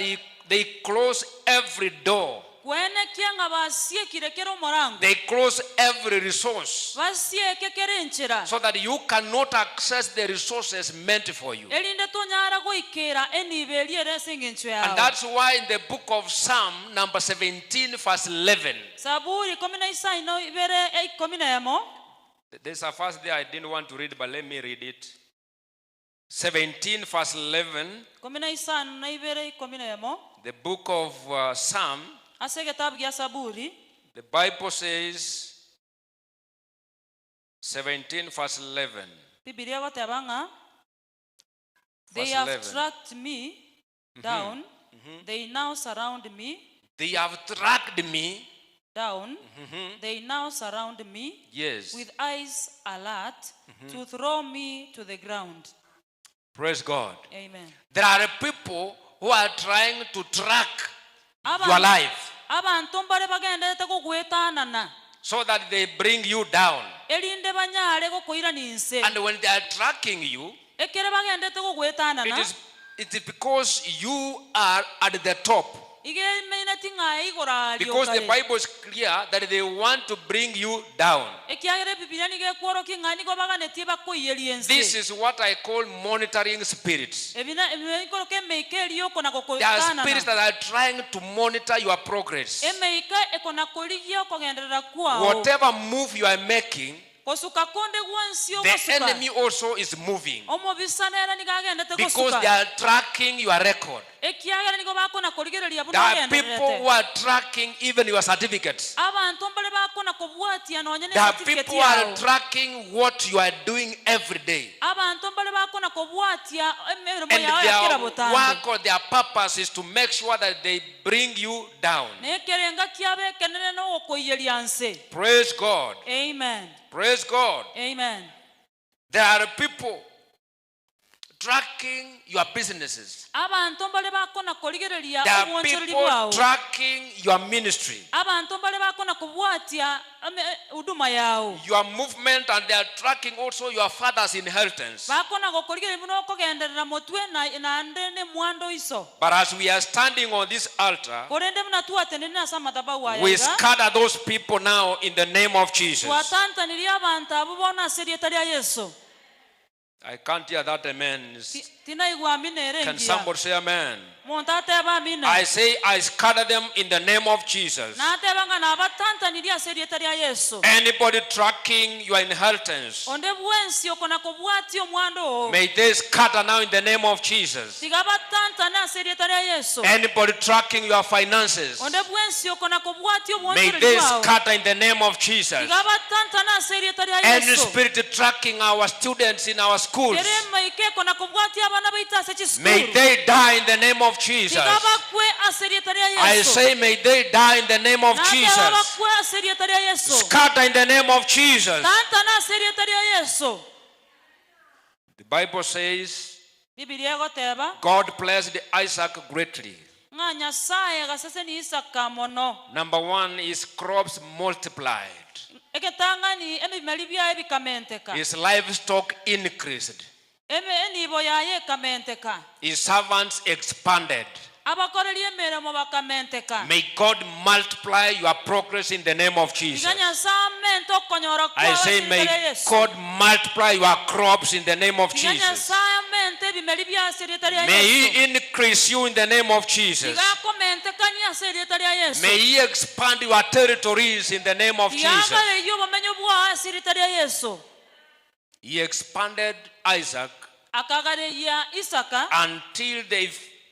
they close every door. kwenekia nga basiekirekera omurango They close every resource basiekekera enchera so that you cannot access the resources meant for you. erinde tonyara goikera enibe eriere ase eng'encho And yawe that's why in the book of Psalm, number 17, verse 11, saburi 15 ibere 11 there's a verse there I didn't want to read, but let me read it. 17, verse 11, 15 na ibere 11 the book of Psalm, ase egetabu gia saburi the Bible says, 17, verse 11. bibilia goteba ng'a they Verse have 11. tracked me down they now surround me They have tracked me, down they now surround me yes, with eyes alert to throw me to the ground. praise God. Amen. There are people who are trying to track Aba- your life abantu mbale bagendete kugwetanana so that they bring you down. erinde banyare gokoira ninse And when they are tracking you, ekere bagendete kugwetanana it is because you are at the top. igemeine tinga igora Because the Bible is clear that they want to bring you down. ekiagere bibilia nigekuoro king'ani go baganetie bakoiyerie This ense is what I call monitoring spirits. ebina ebikoro kemeikeri okona There are spirits gokotanana that are trying to monitor your progress. emeika ekona korigia okogenderera kwao Whatever move you are making, kosuka konde gwansi the ogosuka enemy also is moving. omobisana era nigagendete Because they gosuka are tracking your record. ekiagera nigo bakona korigereria There are people who bunagenderete are tracking even your certificates. abantu mbale bakona kobwatia nonye ne There are certificate people who are yao tracking what you are doing every day. abantu mbale bakona kobwatia emirimo And yawe yakera their butambe work or their purpose is to make sure that they bring you down. nekerenga kiabe kenene no koiyeria nse. Praise God. Amen. Praise God. Amen. There are people tracking your businesses. abantu mbale bakona korigereria There are obwonchereri people bwawe tracking your ministry, abantu mbale bakona kubwatia huduma yao your movement, and they are tracking also your father's inheritance. bakona gokorigereria buno okogenderera motwe na ndene mwando iso But as we are standing on this altar, korende muna tuatenene asa madhabahu we ayaga scatter those people now in the name of Jesus. twatantaniria abantu abo bona aserieta ria Yesu. I can't hear that amen. Tinaigwa amina Can erengia somebody say amen? muntu ateba amina I say I scatter them in the name of Jesus. natebanga nabatantaniria aserieta ria Yesu. Anybody tracking your inheritance, Onde bwensi okona kobwati omwando may they scatter now in the name of Jesus. tigabatantana aserieta ria Yesu. Anybody tracking your finances, Onde bwensi okona kobwati may omwonchereri they bwawe scatter in the name of Jesus. tigabatantana aserieta ria Any Yesu. spirit tracking our students in our schools, Ere maike kona kobwati abana baitase may chiskuru they die in the name of Jesus. tigabakwe aserieta ria Yesu. I say, may they die in the name of Jesus. Natebakwe aserieta ria Yesu. Scatter in the name of Jesus. Tantana aserieta ria Yesu. The Bible says, Bibilia goteba God blessed Isaac greatly. nga nyasaye gasese ni Isaka mono Number one is crops multiplied. eketangani emimali byaye bikamenteka His livestock increased. enibo yaye ekamenteka His servants expanded. abakoreri emirimo bakamenteka May God multiply your progress in the name of Jesus. iga nyasaye okonyora I say, may God multiply your crops in the name of iga Jesus. nyasaye ebimali bya serieta ria May Yesu. He increase you in the name of Jesus. iga komenteka ni serieta ria Yesu. May He expand your territories in the name of iga Jesus. ngale yo bamenyo bwa serieta ria Yesu. He expanded Isaac akagareria Isaka until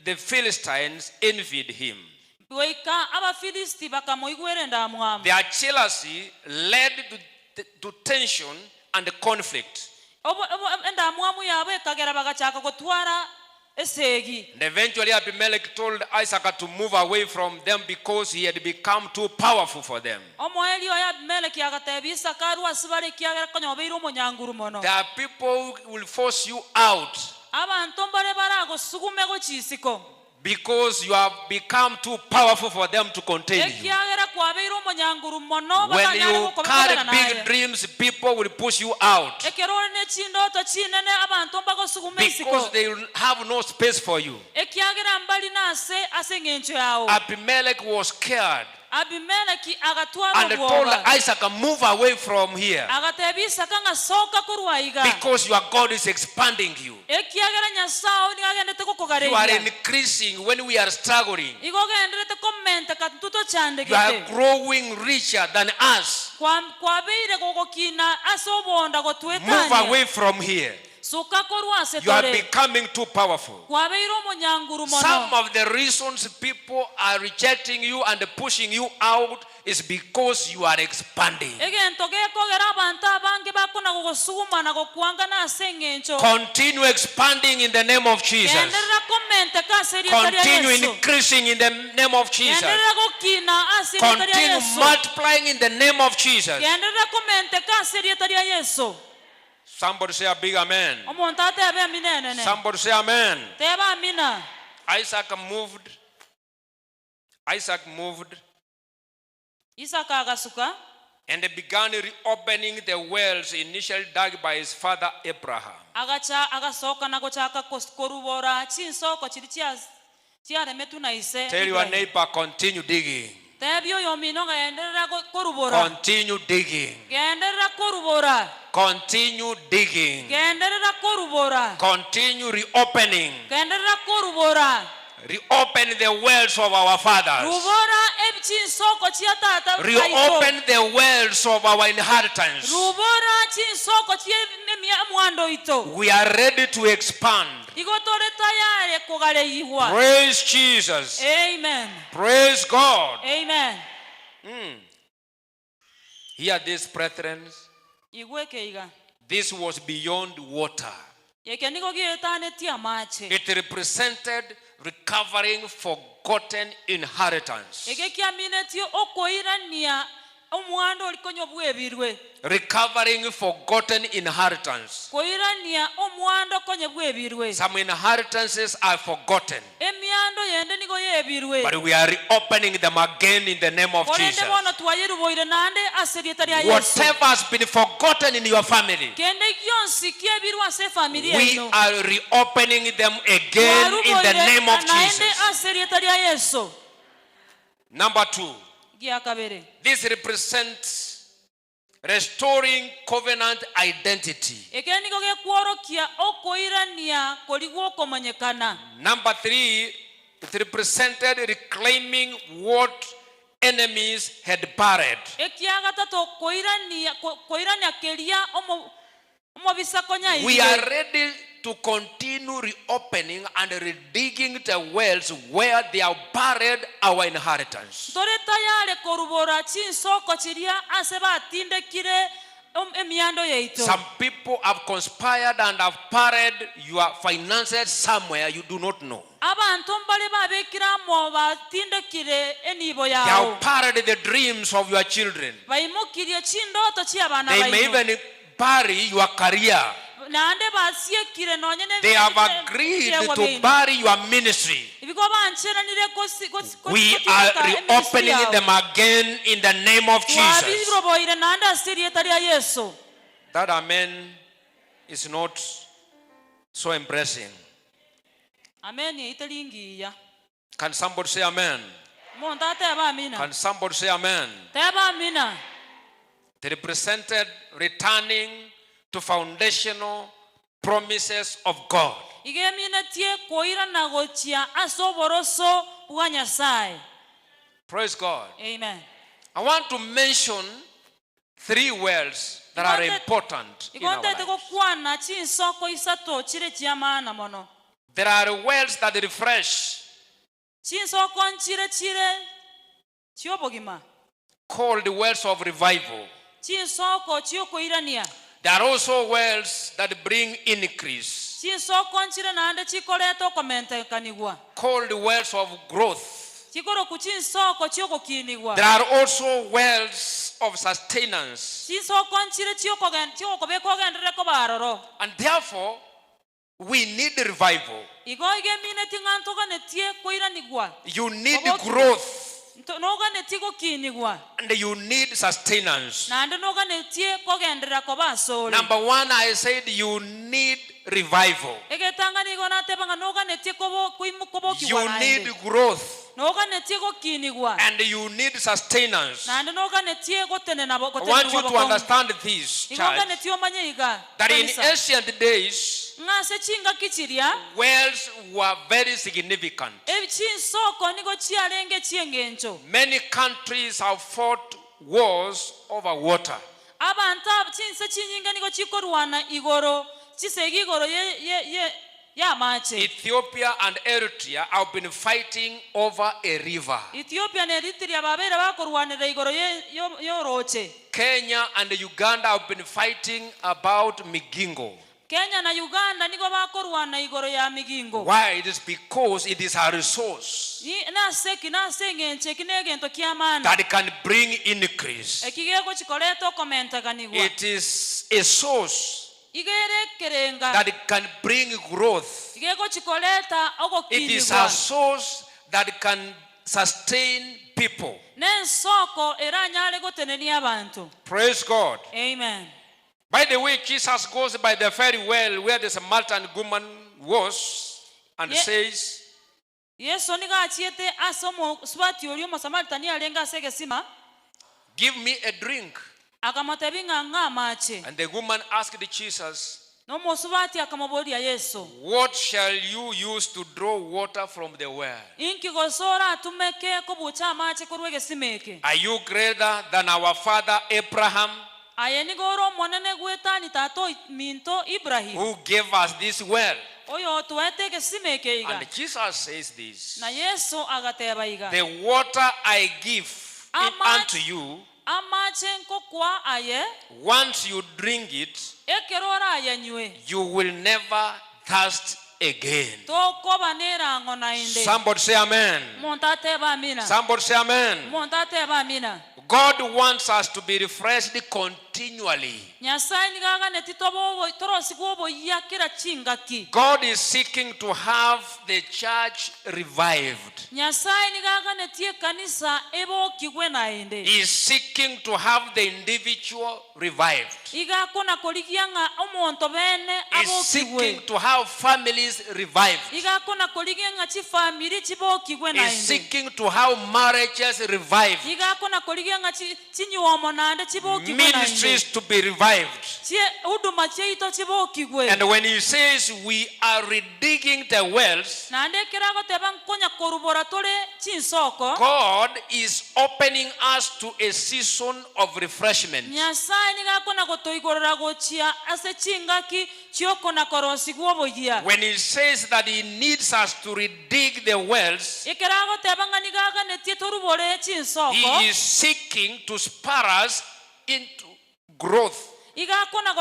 the Philistines envied him. boika abafilisti bakamoigwere ndamwamu. Their jealousy led to tension and conflict. Ndamwamu yabo ekagera bagachaka gutwara esegi. And eventually Abimelech told Isaac to move away from them because he had become too powerful for them. Omoeli oya Abimelech agatebi Isaka aru asibare kiagera konyobeire omonyanguru mono. There are people who will force you out Abantu mbare barago sugume go chisiko. because you have become too powerful for them to contain you. Ekiagera kwabeire omonyanguru mono When bakanyare you gukomera carry big naye. dreams, people will push you out Ekerore ne chindoto chinene abantu mbago sugume because isiko. they will have no space for you. Ekiagera mbali nase asengencho yawo. Abimelech was scared Abimelech agatwara and told obwoba. Isaac, move away from here Agatebi Isaka nga soka kurwaiga. because your God is expanding you. Ekiagera nyasao ni agendete You are kukugareria. increasing when we are struggling. Igo genderete komente katuto chande You are gete. growing richer than us. Kwabeire gogokina asobonda Move gotwekanya. away from here. Suka korwase You are tore. becoming too powerful. Kwabeire omonyanguru Some mono. of the reasons people are rejecting you and pushing you out is because you are expanding. Egento gekogera abantu abange bakuna gogosuguma na gokwanga na asengencho. Continue expanding in the name of Jesus. Genderera komente kaseri taria Continue Yesu. increasing in the name of Jesus. Genderera gokina aseri taria Continue Yesu. multiplying in the name of Jesus. Genderera komente kaseri taria Yesu. Somebody say a big amen. Omuntu atebe aminene ne. Somebody say amen. Teba amina. Isaac moved. Isaka agasuka And they began reopening the wells initially dug by his father Abraham. agacha agasoka na gochaka korubora chinsoko chiri chiaremetu na ise. Tell your neighbor, continue digging. Tebyo yomino gaenderera korubora. Continue digging. Genderera korubora. Continue digging. Genderera korubora. Continue reopening. Genderera korubora. Reopen the wells of our fathers. Rubora chinsoko chiatata. Reopen the wells of our inheritance. Rubora chinsoko chiemia mwando ito. We are ready to expand. Igotore tayari kugaleiwa. Praise Jesus. Amen. Praise God. Amen. Hear this, brethren. Igwekeiga. This was beyond water. Yeke niko gietane tia mache. It represented recovering forgotten inheritance. Ege kiamine tio okoirania omwando olikonyo bwebirwe. Recovering forgotten inheritance. Koirania omwando konye bwebirwe. Some inheritances are forgotten, Emiando yende niko yebirwe. but we are reopening them again in the name of Jesus. Korende bono twayeru boire nande aserietaria Yesu. Whatever has been forgotten in your family, Kende yonsi kiebirwa se familia we ino. are reopening them again in the name of Naende Jesus. aserietaria Yesu. Number 2, Gia kabere. this represents restoring covenant identity. Ege niko gekuorokia okoirania koligwo komanyekana. Number 3, it represented reclaiming what enemies had buried. Ekiaga tato koirania kelia omo bisakonya We are ready to continue reopening and redigging the wells where they have buried our inheritance. Tore tayare korubora chinsoko chiria aseba atinde kire emiando yeito. Some people have conspired and have buried your finances somewhere you do not know. Abantu mbale babekira mo batinde kire enibo They yao. have buried the dreams of your children. Baimokirie chindoto chia bana They may baino. even bury your career. Naande basie kire nonyene. They have agreed to bury your ministry. Ibiko banchera nire kosi. We are reopening them again in the name of Jesus. Wabibro boire nande aserietaria Yesu. That amen is not so embracing. Amen itelingiya. Can somebody say amen? Monta teba amina. Can somebody say amen? Teba amina. They represented returning to foundational promises of God. Igemine tie koira na gochia asoboroso bwanyasai. Praise God. Amen. I want to mention three wells that are important in our igondete lives. gokwana chinsoko isato chire chiamana mono. There are wells that refresh, Chinsoko chire chiobogima. called wells of revival. Chinsoko chiokoirania. There are also wells that bring increase, Chinsoko chire nande chikoleto komentekanigwa. called wells of growth. Chikoro kuchinsoko chiokokinigwa. There are also wells of sustenance. Chinsoko chire chiokobekogendere kobaroro. And therefore, we need revival. Igoige mine tingantoga netie koiranigwa. You need growth Noga netigo kinigwa. and you need sustenance. Nande noga netie kogendera kobasole. Number one, I said you need revival. Egetanga nigo natebanga noga netie kobo kuimukoboki You need growth noga netie gokinigwa. and you need sustenance. Nande noga netie gotenena I want you to understand this, Igoga church, netio manyiga. that in ancient days, Ngase chinga kichiria. wells were very significant. Chinsoko nigo chiarenge chiengencho. Many countries have fought wars over water. Abanta chinse chinyinga nigo chikorwana igoro. Chisegi igoro ya mache. Ethiopia and Eritrea have been fighting over a river. Ethiopia na Eritrea babere bakorwanira igoro yo roche. Kenya and Uganda have been fighting about Migingo. Kenya na Uganda nigo bakorwana igoro ya migingo. Why? It is because it is a resource Na sengenche kinegento kiamana. that can bring increase. Ekigego chikoleto komentaganigwa. It is a source Igere kerenga. that can bring growth. Igego chikoleta It is a ogokinigwa. source that can sustain people. Nensoko eranyale goteneni abantu. Praise God. Amen. By the way, Jesus goes by the very well where the Samaritan woman was and says, Yesu niga achiete asomo swati olio Samaritani alenga segesima. give me a drink. Akamatebinga nga mache. And the woman asked Jesus, No mosubati akamobodia Yesu. what shall you use to draw water from the well? Inki gosora tumeke kobucha mache kurwege simeke. Are you greater than our father Abraham, Ayenigoro monene gwetani tato minto Ibrahim. who gave us this well? Oyo tuwete ke simeke iga. And Jesus says this, Na Yesu agateba iga. the water I give unto you, Amache nkokwa aye. once you drink it, Ekerora ayenywe. you will never thirst again. Tokoba nera ngona inde. Somebody say amen. Montate ba mina. Somebody say amen. Montate ba mina. God wants us to be refreshed continually. Nyasaye nigaga netitobo torosikubo yakira chingaki. God is seeking to have the church revived. Nyasaye nigaga netie kanisa ebo kigwe na inde. He is seeking to have the individual revived. Iga kona koligianga omonto bene He is abo seeking kigwe. to have families revived. Iga kona koligianga chi family chibo kigwe He na is inde. seeking to have marriages revived. Iga kona koligianga chinyuomo nande chibo kigwe na Ministries inde. to be revived. Chie huduma cheito chibo kigwe. And when he says we are redigging the wells, Nande kirago teba nkonya korubora tole chinsoko. God is opening us to a season of refreshment. Nyasaye niga kona gotoigorora gochia ase chingaki chioko na korosi gwobogia. When he says that he needs us to redig the wells, Ikirago tebanga nigaga netie torubore chinsoko. he is seeking to spur us into growth. Iga kona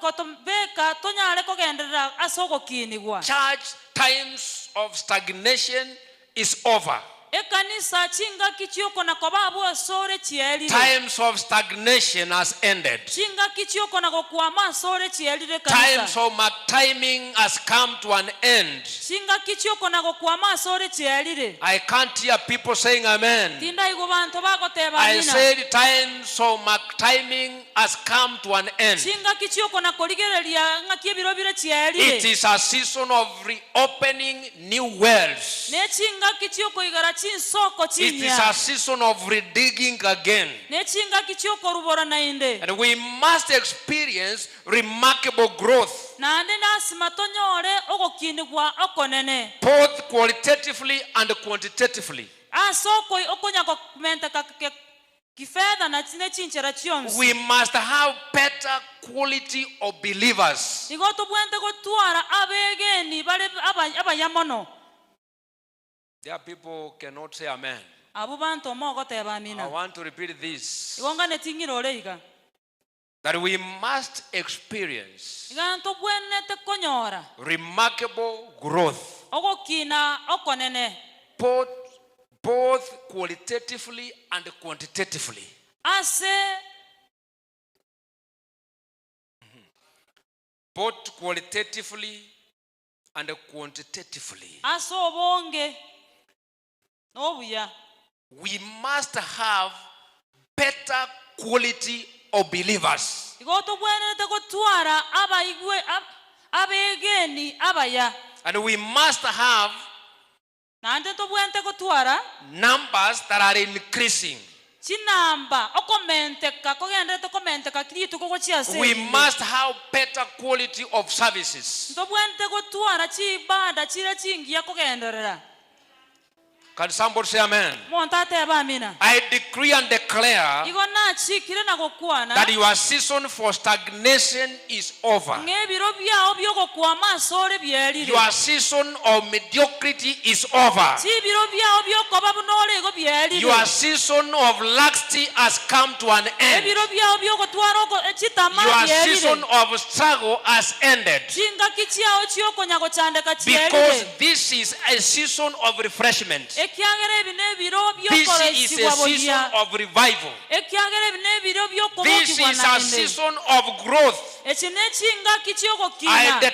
gotombeka tonyale kogenderera asogo kinigwa. Church, times of stagnation is over. Ekanisa chingaki chioko na kobabu asore chielire. Times of stagnation has ended. Chingaki chioko na gokwama asore chielire Times kanisa. of my timing has come to an end. Chingaki chioko na gokwama asore chielire. I can't hear people saying amen. Tinda igo bantu bagoteba I nina. said times of my timing has come to an end. Chingaki chioko na koligereria ngakie birobire chielire. It is a season of reopening new wells. Ne chingaki chioko igara chinsoko It is chinya. a season of redigging again. Ne chingaki chioko rubora na inde. And we must experience remarkable growth, Na ande nasima tonyore ogokinigwa okonene. both qualitatively and quantitatively. Asoko okonya komenta kifedha na chinchera chionsi We must have better quality of believers. nigo tobwente gotwara abegeni bare abayamono. There are people who cannot say amen. Abo bantu mogoteba I amina want to repeat this. igonga netingiro oreiga That we must experience iga tobwenete konyora remarkable growth, ogokina okonene both qualitatively and quantitatively. ase Both qualitatively and quantitatively. ase obonge nobuya. We must have better quality of believers. Igo tobwenete gotwara abaigwe abegeni abaya And we must have nande tobwente gotwara numbers that are increasing. chinamba okomenteka kogendete komenteka kiritu koko chiase. We must have better quality of services. Tobwente gotwara chibanda chire chingia kogenderera. Can somebody say amen? Montate abamina. I decree and declare Igo na chikire na gokwana that your season for stagnation is over. ngebiro byao byogokwama asore byerire. Your season of mediocrity is over. Chibiro byao byokoba bunole go byerire. Your season of laxity has come to an end. Ebiro byao byogotwara go chitama Your byerire. season of struggle has ended. Chinga kichiao chiokonya gochandeka Because byerire. this is a season of refreshment. Ekiagere bine biro This is a season of revival. Ekiagere bine biro This is a season of growth. Echine chinga kichioko I kina.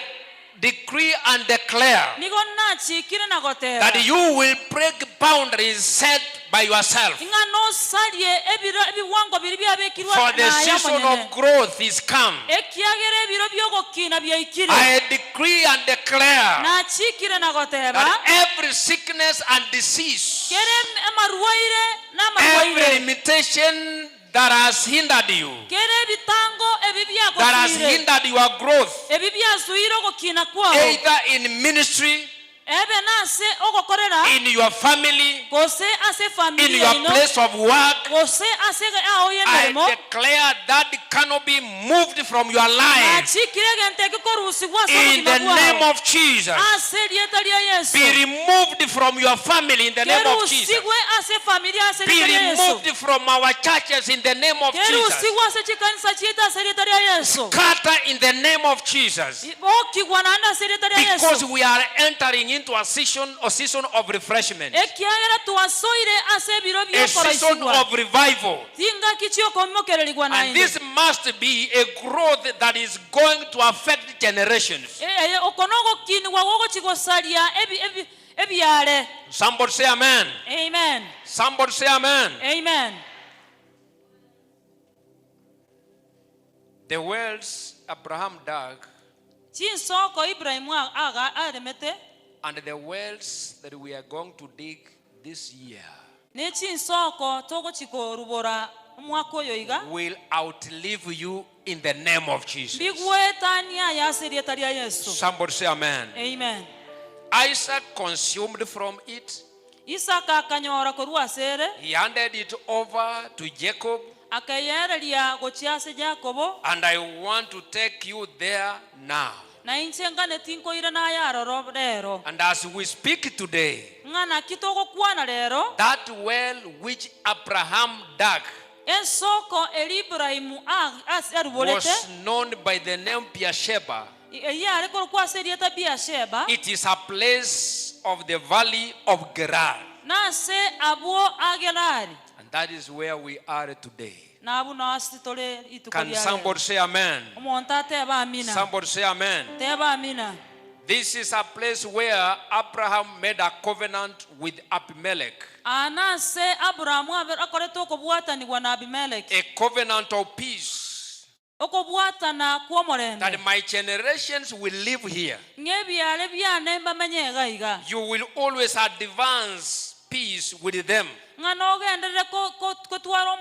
decree and declare Nigo nachi kire na gotera. that you will break boundaries set by yourself. Inga no salie ebiwango biri byabekirwa For the na season yamonene. of growth is come. Ekiagere biro byoko kina byaikire. I decree and declare Na chikire na gotera. that every sickness and disease, Kere amarwaire na every amarwaire. limitation that has hindered you, Kere bitango ebibya that has gotire. hindered your growth, Ebibya zuiro go kina kwao. either in ministry, Ebe nase ogokorera. in your family, Gose ase in familia your ino. place of work, Gose ase ao I yemeremo. declare that it cannot be moved from your life. Achikire gente kikorusigwa In the name of Jesus. ase lieta lia Yesu. Be removed from your family in the name of Jesus. Kerusigwe ase familia ase Be lieta lia Yesu. removed from our churches in the name of Jesus. Kerusigwa ase chikanisa chieta ase lieta lia Yesu. Scatter in the name of Jesus. Okigwa na anda ase lieta lia Because Yesu. we are entering into a season of refreshment. Ekiagera tuwasoire ase biro A season byokoroisigwa. of revival. Tinga kichioko mokererigwa na And this must be a growth that is going to affect generations. okonogo kinwa wogo chigosalia ebyale. Somebody say amen. Amen. Somebody say amen. Amen. The wells Abraham dug Chinsoko Ibrahimu aga aremete. and the wells that we are going to dig this year Ne chinsoko togo chikorubora mwaka oyo iga. will outlive you in the name of Jesus. Bigwetania ya serieta lia Yesu. Somebody say amen. Amen. Isaac consumed from it. Isaka akanyora korwa sere. He handed it over to Jacob. Akayereria gochiase Jakobo. And I want to take you there now. Na inchenga netinko ira na yaroro rero. And as we speak today, Ngana kitoko kwana rero. that well which Abraham dug Ensoko eli Ibrahimu was arubolete. known by the name Beersheba. Yare korwa serieta Beersheba. It is a place of the valley of Gerar. Na se abuo agelari. And that is where we are today. Na abu na asitole Can itukolia. somebody say amen? Omonta teba amina. Somebody say amen. Teba amina. This is a place where Abraham made a covenant with Abimelech. Ana se Abrahamu akoreto kobuatani na Abimelech. A covenant of peace. Okobuatana kuomorende. That my generations will live here. Ngebyale byane mbamenyega iga. You will always advance peace with them. Ngano gendere ko twaro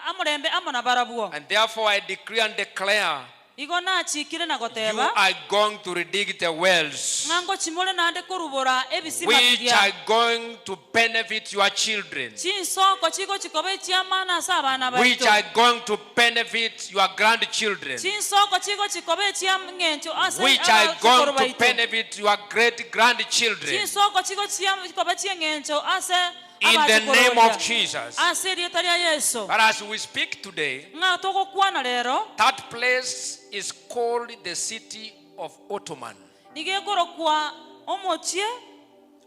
amorembe amona barabuo. And therefore I decree and declare igo nachikire na you goteba are going to redig the wells ngango chimole nande korubora ebisima which biria are going to benefit your children, chinsoko chigo chikobe chiamana asa abana which baito are going to benefit your grandchildren, chinsoko chigo chikobe chiamngencho asa which are going to baito benefit your great grandchildren. chinsoko chigo chikobe chiengencho asa In the name of Jesus. ase rieta ria Yesu But as we speak today, nga togokwana lero that place is called the city of Ottoman. nigegorokwa omochie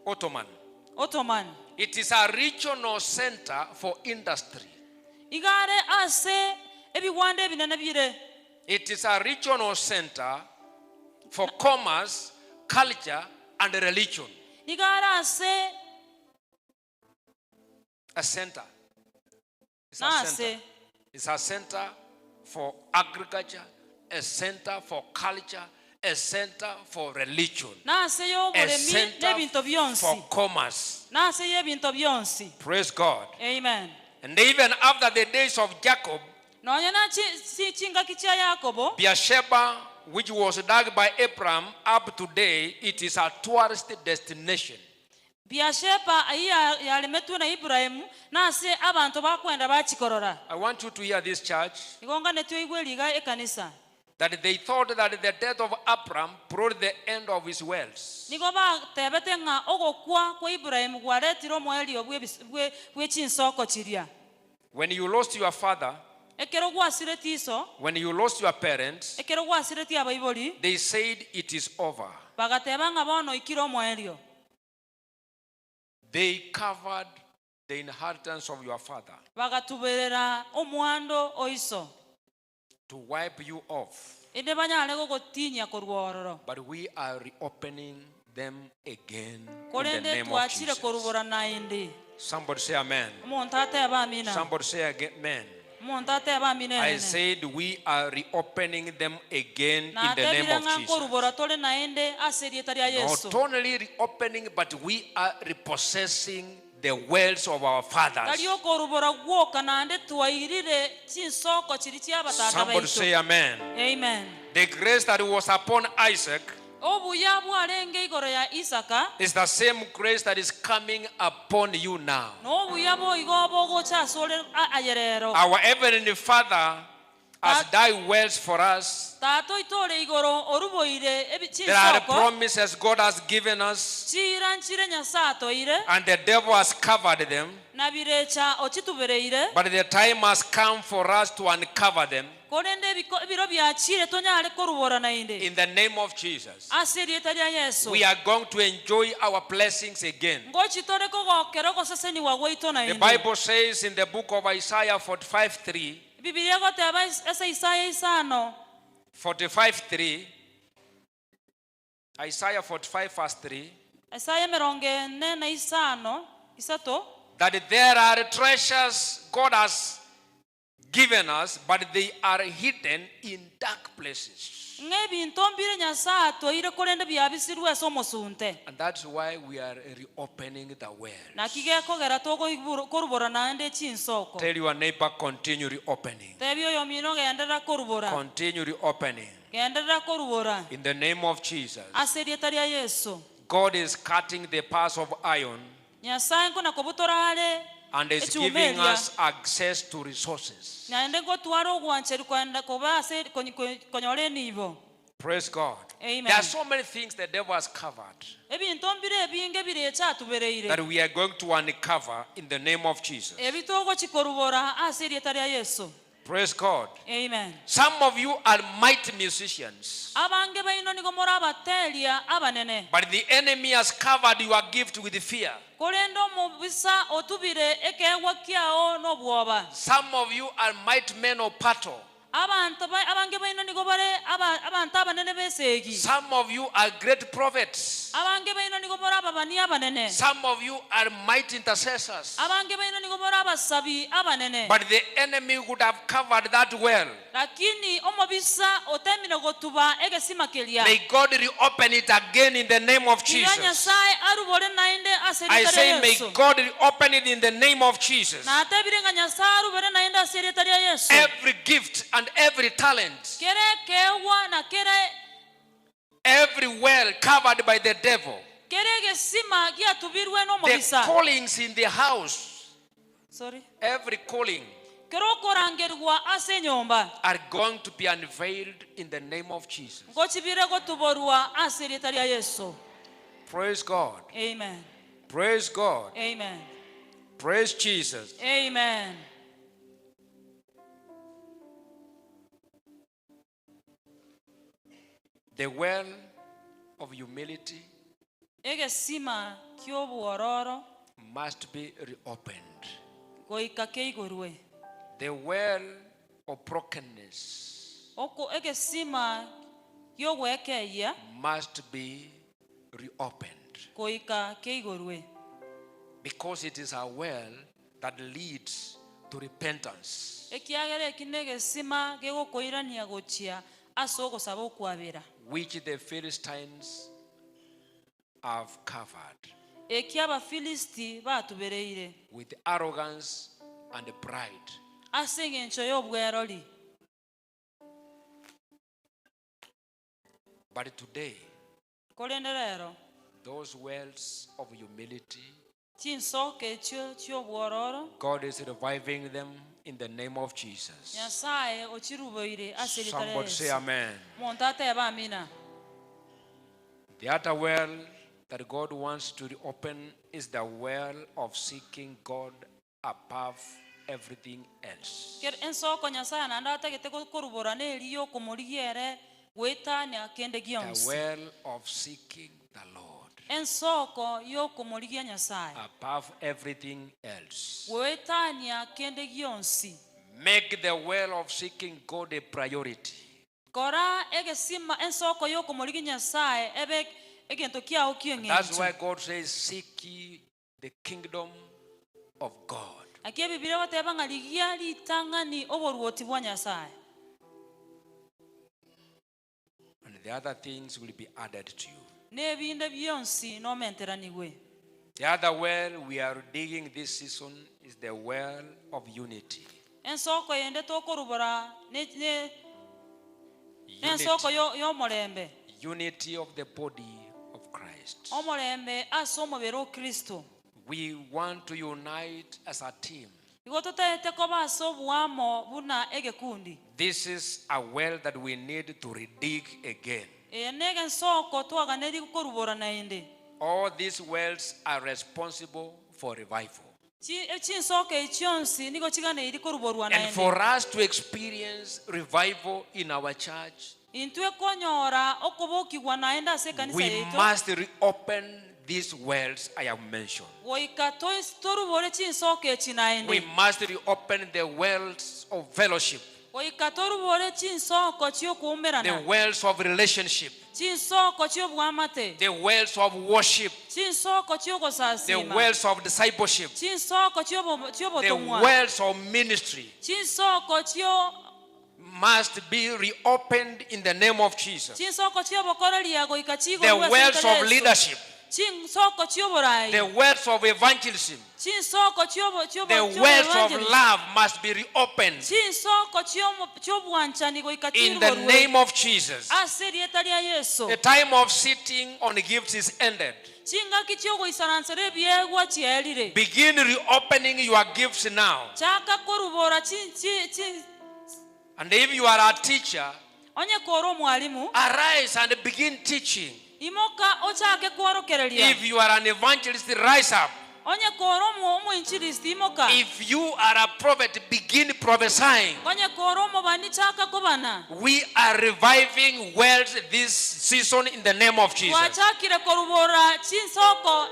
Ottoman It is a regional center for industry. igare ase ebiwande ebinene bire It is a regional center for commerce, culture, and religion. igare ase A center. It's a nase center. It's a center for agriculture, a center for culture, a center for religion, nase a y'oburemi center n'ebintu for byonsi commerce. nase y'ebintu byonsi Praise God. amen And even after the days of Jacob, nonyana chingaki kya Yakobo Beersheba, which was dug by Abraham, up today, it is a tourist destination. Beersheba yalemetu na Ibrahimu nase abantu bakwenda bachikorora I want you to hear this, church, igonga netyo igweliga ekanisa that they thought that the death of Abraham brought the end of his wells. nigo batebete nga ogokwa kwa Ibrahimu gwaretire omwelio bwechinsoko chiria When you lost your father, ekero gwasire tiso when you lost your parents, ekero gwasire ti abaibori they said it is over. bagateba nga bono ikire omwelio They covered the inheritance of your father bagatuberera omwando oiso to wipe you off. ende banyale gogotinya korwororo But we are reopening them again in the korende name of twachire Jesus. korubora naindi Somebody say amen. omuntu ateba amina Somebody say again, amen. omuntu ateba amina I said we are reopening them again in the name natebire of nga Jesus. korubora tole nainde ase rieta ria Yesu Not only reopening, but we are repossessing the wells of our fathers. tali okorubora gwoka nande twairire chinsoko chiri chia batata Somebody say baito amen. amen The grace that was upon Isaac obuya bwarenge igoro ya Isaka is the same grace that is coming upon you now. n'obuya boigo bogochasole ayerero Our heavenly Father has dug wells for us. tato itore igoro oruboire There are chinsoko promises God has given us, chiranchire nyasato ire and the devil has covered them. na birecha ochitubereire But the time has come for us to uncover them korende biro byachire tonyale korubora nainde in the name of Jesus. ase rieta ria Yesu We are going to enjoy our blessings again. ngochitore kogokero goseseni wagweito The nainde Bible says in the book of Isaiah 45:3, Biblia goteba ase Isaya isano 45:3, Isaiah 45 verse 3, Isaya meronge ne na isano isato that there are treasures God has given us, but they are hidden in dark places. ngebintu mbire nyasato ire korende byabisirwe somosunte And that's why we are reopening the well. nakigekogera togo korubora nainde chinsoko Tell your neighbor, continue reopening. tebyo yomino genderera korubora Continue reopening. genderera korubora In the name of Jesus. ase rieta ria Yesu God is cutting the paths of iron nyasaye nkona kobutorale and is giving us access to resources. naende gotwara ogwancheri kwenda koba ase konyore nibo Praise God. Amen. There are so many things the devil has covered ebintu mbire ebinge birecha tubereire that we are going to uncover in the name of Jesus. ebitogo chikorubora ase rieta ria Yesu Praise God. amen Some of you are mighty musicians, abange baino nigo muri abatelia abanene but the enemy has covered your gift with fear. korendo mubisa otubire ekegwa kiao n'obwoba Some of you are mighty men of battle. abange baino nigo bare abantu abanene besegi Some of you are great prophets. abange baino nigo muri ababani abanene Some of you are mighty intercessors. abange baino nigo muri abasabi abanene But the enemy would have covered that well. lakini omubisa otemire gotuba egesima kelia May God reopen it again in the name of Jesus. nyasaye arubore nainde ase I rieta say, ria may Yesu God reopen it in the name of Jesus. na atebire nga nyasaye arubore nainde ase rieta ria Yesu Every gift and every talent, kere kewa na kere every well covered by the devil, kere gesima giatubirwe no the mobisa. callings in the house, Sorry. every calling Kero korangerwa ase nyomba. are going to be unveiled in the name of Jesus. Ngochibire go tuborwa ase rita rya Yesu. Praise God. Amen. Praise God. Amen. Praise Jesus. Amen. The well of humility Egesima kyobuororo must be reopened. goika keigorwe. The well of brokenness Oko egesima yogwekeya must be reopened, goika keigorwe. because it is a well that leads to repentance, Ekiagere kinegesima gegokoirania gochia asoko sabo kwabera. which the Philistines have covered Ekiaba Filisti batubereire with arrogance and pride. asengencho yobweroli. But today, Kolenderero those wells of humility, chinsoke chyobuororo God is reviving them in the name of Jesus. Nyasaye ochiruboire ase rita rya Somebody say Yesu. amen. Montate bamina. The other well that God wants to reopen is the well of seeking God above everything else. Ker ensoko Nyasaye nanda tagete korubora neriyo komoriere wetania kende The gionsi. well of seeking the Lord Ensoko yo komorigia Nyasaye. above everything else. Wetania kende gionsi. Make the well of seeking God a priority. Kora egesima ensoko yo komorigia Nyasaye ebe egento kiao kiengencho. That's why God says, seek ye the kingdom of God. Akie Biblia wateba ngaligia litangani oboruoti bwa Nyasaye. And the other things will be added to you. Nebinde byonsi no menteranigwe. The other well we are digging this season is the well of unity. Ensoko yende tokorubora ne ensoko yo morembe. Unity of the body of Christ. Omorembe asomo bero Kristo. We want to unite as a team. Igototete ko baso buamo buna egekundi. This is a well that we need to redig again. Enege nsoko twaganeri korubora naende. All these wells are responsible for revival. Chinsoko ichionsi niko chigane iri koruborwa And naende. for us to experience revival in our church, Intwe konyora okobokigwa naenda se kanisa we yetu. must reopen these wells I have mentioned. Woikato istorubore chinsoko echinaende. We must reopen the wells of fellowship, Woikatorubore chinsoko the chiokuomerana. wells of relationship, Chinsoko chiobwamate. the wells of worship, Chinsoko the chiogosasima. wells of discipleship, Chinsoko the chiobotomwa. wells of ministry Chinsoko chio must be reopened in the name of Jesus. chinsoko chiobokorelia goikachigo. The wells of leadership, Chinsoko chioborai. the wells of evangelism, Chinsoko chiobo the wells of love must be reopened Chinsoko chiobwanchani in goikachigo. the name of Jesus. Aserieta lya Yesu. The time of sitting on gifts is ended. Chingaki chiogoisaransere byegwa chielire. Begin reopening your gifts now. Chaka korubora And if you are a teacher, onye koro mwalimu arise and begin teaching. imoka ochake kworokereria. If you are an evangelist, rise up. Onye koro muinchilisti imoka. If you are a prophet, begin prophesying. Onye koro mobani chaka kobana. We are reviving wells this season in the name of Jesus. Wachakire korubora chinsoko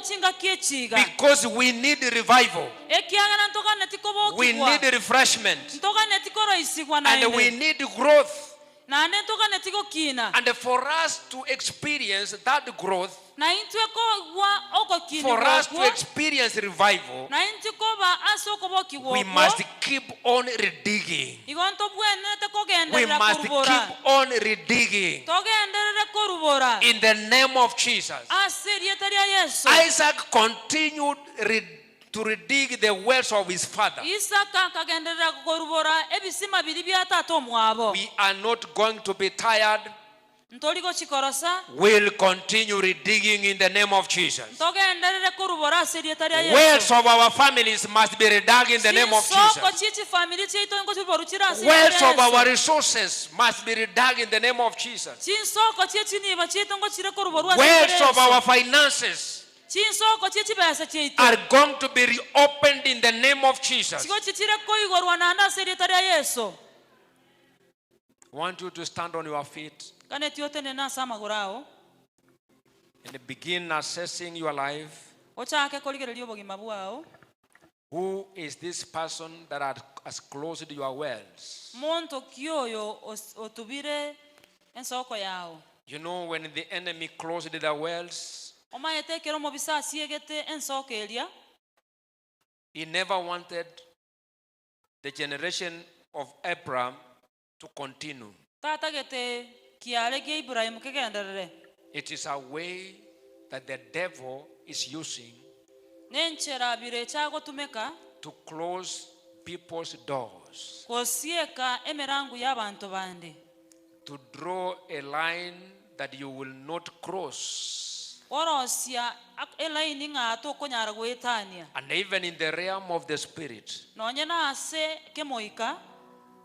chinga kiechiga. Because we need revival. Ekiagana ntoka netikobo We kibwa. need refreshment. Ntoka netikoro isigwa na And we ende. need growth. Na ane ntoka netiko kina. And for us to experience that growth, Na intwe ko wa oko kini. for us to experience revival, Na intiko ba aso kobo kiwo. we must keep on redigging. Igonto bwene te ko We genderera must korubora. keep on redigging Togenderere korubora. in the name of Jesus. Aserieta lya Yesu. Isaac continued to redig the wells of his father. isaka akagenderera kurubora ebisima biri bya taata omwabo. We are not going to be tired. Ntoliko chikorosa We'll continue redigging in the name of Jesus. togenderere kurubora aserieta lya Yesu. Wells of our families must be redug in the name of Chinsoko Jesus. chichi family chito ngo chiborukira aserieta Wells lya of our Yesu. resources must be redug in the name of Jesus. Chinsoko chichi niba chito ngo chire kuruborwa Wells of our finances chinsoko chichi basa chito. are going to be reopened in the name of Jesus. Chiko chichire koigorwa na aserieta lya Yesu. I want you to stand on your feet Kane tiote nena sama gorao. and begin assessing your life. Ochake koligererio bogima bwao. Who is this person that has closed your wells? Monto kioyo otubire ensoko yao. You know, when the enemy closed the wells, Omayetekero mo bisa siegete ensoko elia. he never wanted the generation of Abraham to continue. Tata gete kiale ge Ibrahim kegenderere. It is a way that the devil is using Nenchera bire chago tumeka to close people's doors, kosieka emerangu y'abantu bande. to draw a line that you will not cross. Orosia elaini ngato konyara gwetania. And even in the realm of the spirit, Nonye na ase kemoika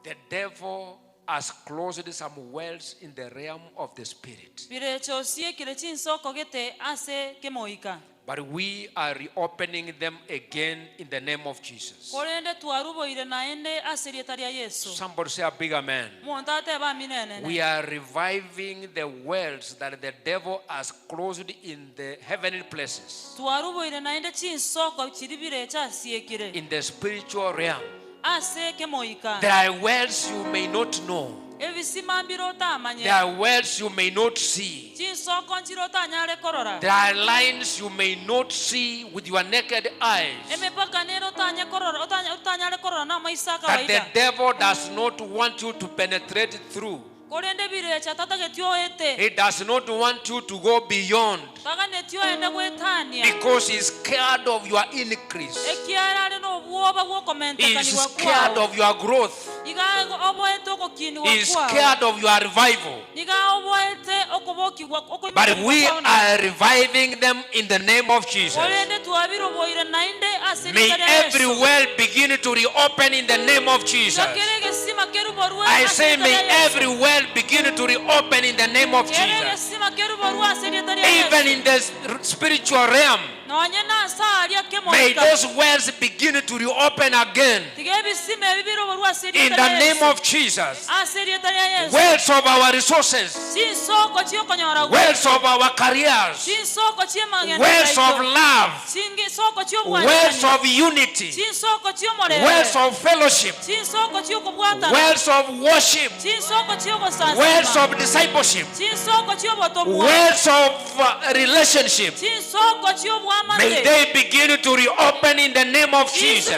the devil has closed some wells in the realm of the spirit. bire chosie kire chinsoko gete ase kemoika. But we are reopening them again in the name of Jesus. Korende tuarubo ire naende aserieta lya Yesu. Somebody say a big amen. Montate ba minene. We are reviving the wells that the devil has closed in the heavenly places, Tuarubo ire naende chinsoko chiribire cha siekire. in the spiritual realm. Ase kemoika. There are wells you may not know. Ebisima mbiro tamanye. There are wells you may not see. Chinsoko nchiro tanyare korora. There are lines you may not see with your naked eyes, Emepaka nero tanya korora, tanyare korora na maisa that the kawaida. devil does not want you to penetrate through. Korende bire cha tata getio ete. He does not want you to go beyond, Taka netio ende gwetania. because he's scared of your increase. Ekiara ale no buoba bwo komenta He kani is wa scared kwao. of your growth. Iga obo ete okokini wa He is kwao. scared of your revival. Iga obo ete okoboki wa okoi. But we are reviving them in the name of Jesus. Korende tuabiro boire nainde asiri May kare every Yesu. well begin to reopen in the name of Jesus. Kerege sima keru borua. I say, asiri may kare Yesu. every well begin to reopen in the name of Kerege Jesus. sima keru borua asiri kare Yesu. Even in the spiritual realm, Nonye na sa alia kemo. may those wells begin to reopen again Tigebi sima ebibiro borua asiri in kare the name Yesu. of Jesus. Asiri kare Yesu. Wells of our resources, Chinsoko chiyo konyora. wells of our careers, Chinsoko chiyo magenda. wells of love, Chingi soko chiyo bwana. wells of unity, Chinsoko chiyo morere. wells of fellowship, Chinsoko chiyo kubwata. wells of worship, Chinsoko chiyo kosansa. wells of discipleship, Chinsoko chiyo botomu. wells of relationship. Chinsoko chiyo May bwamate. they begin to reopen in the name of Jesus.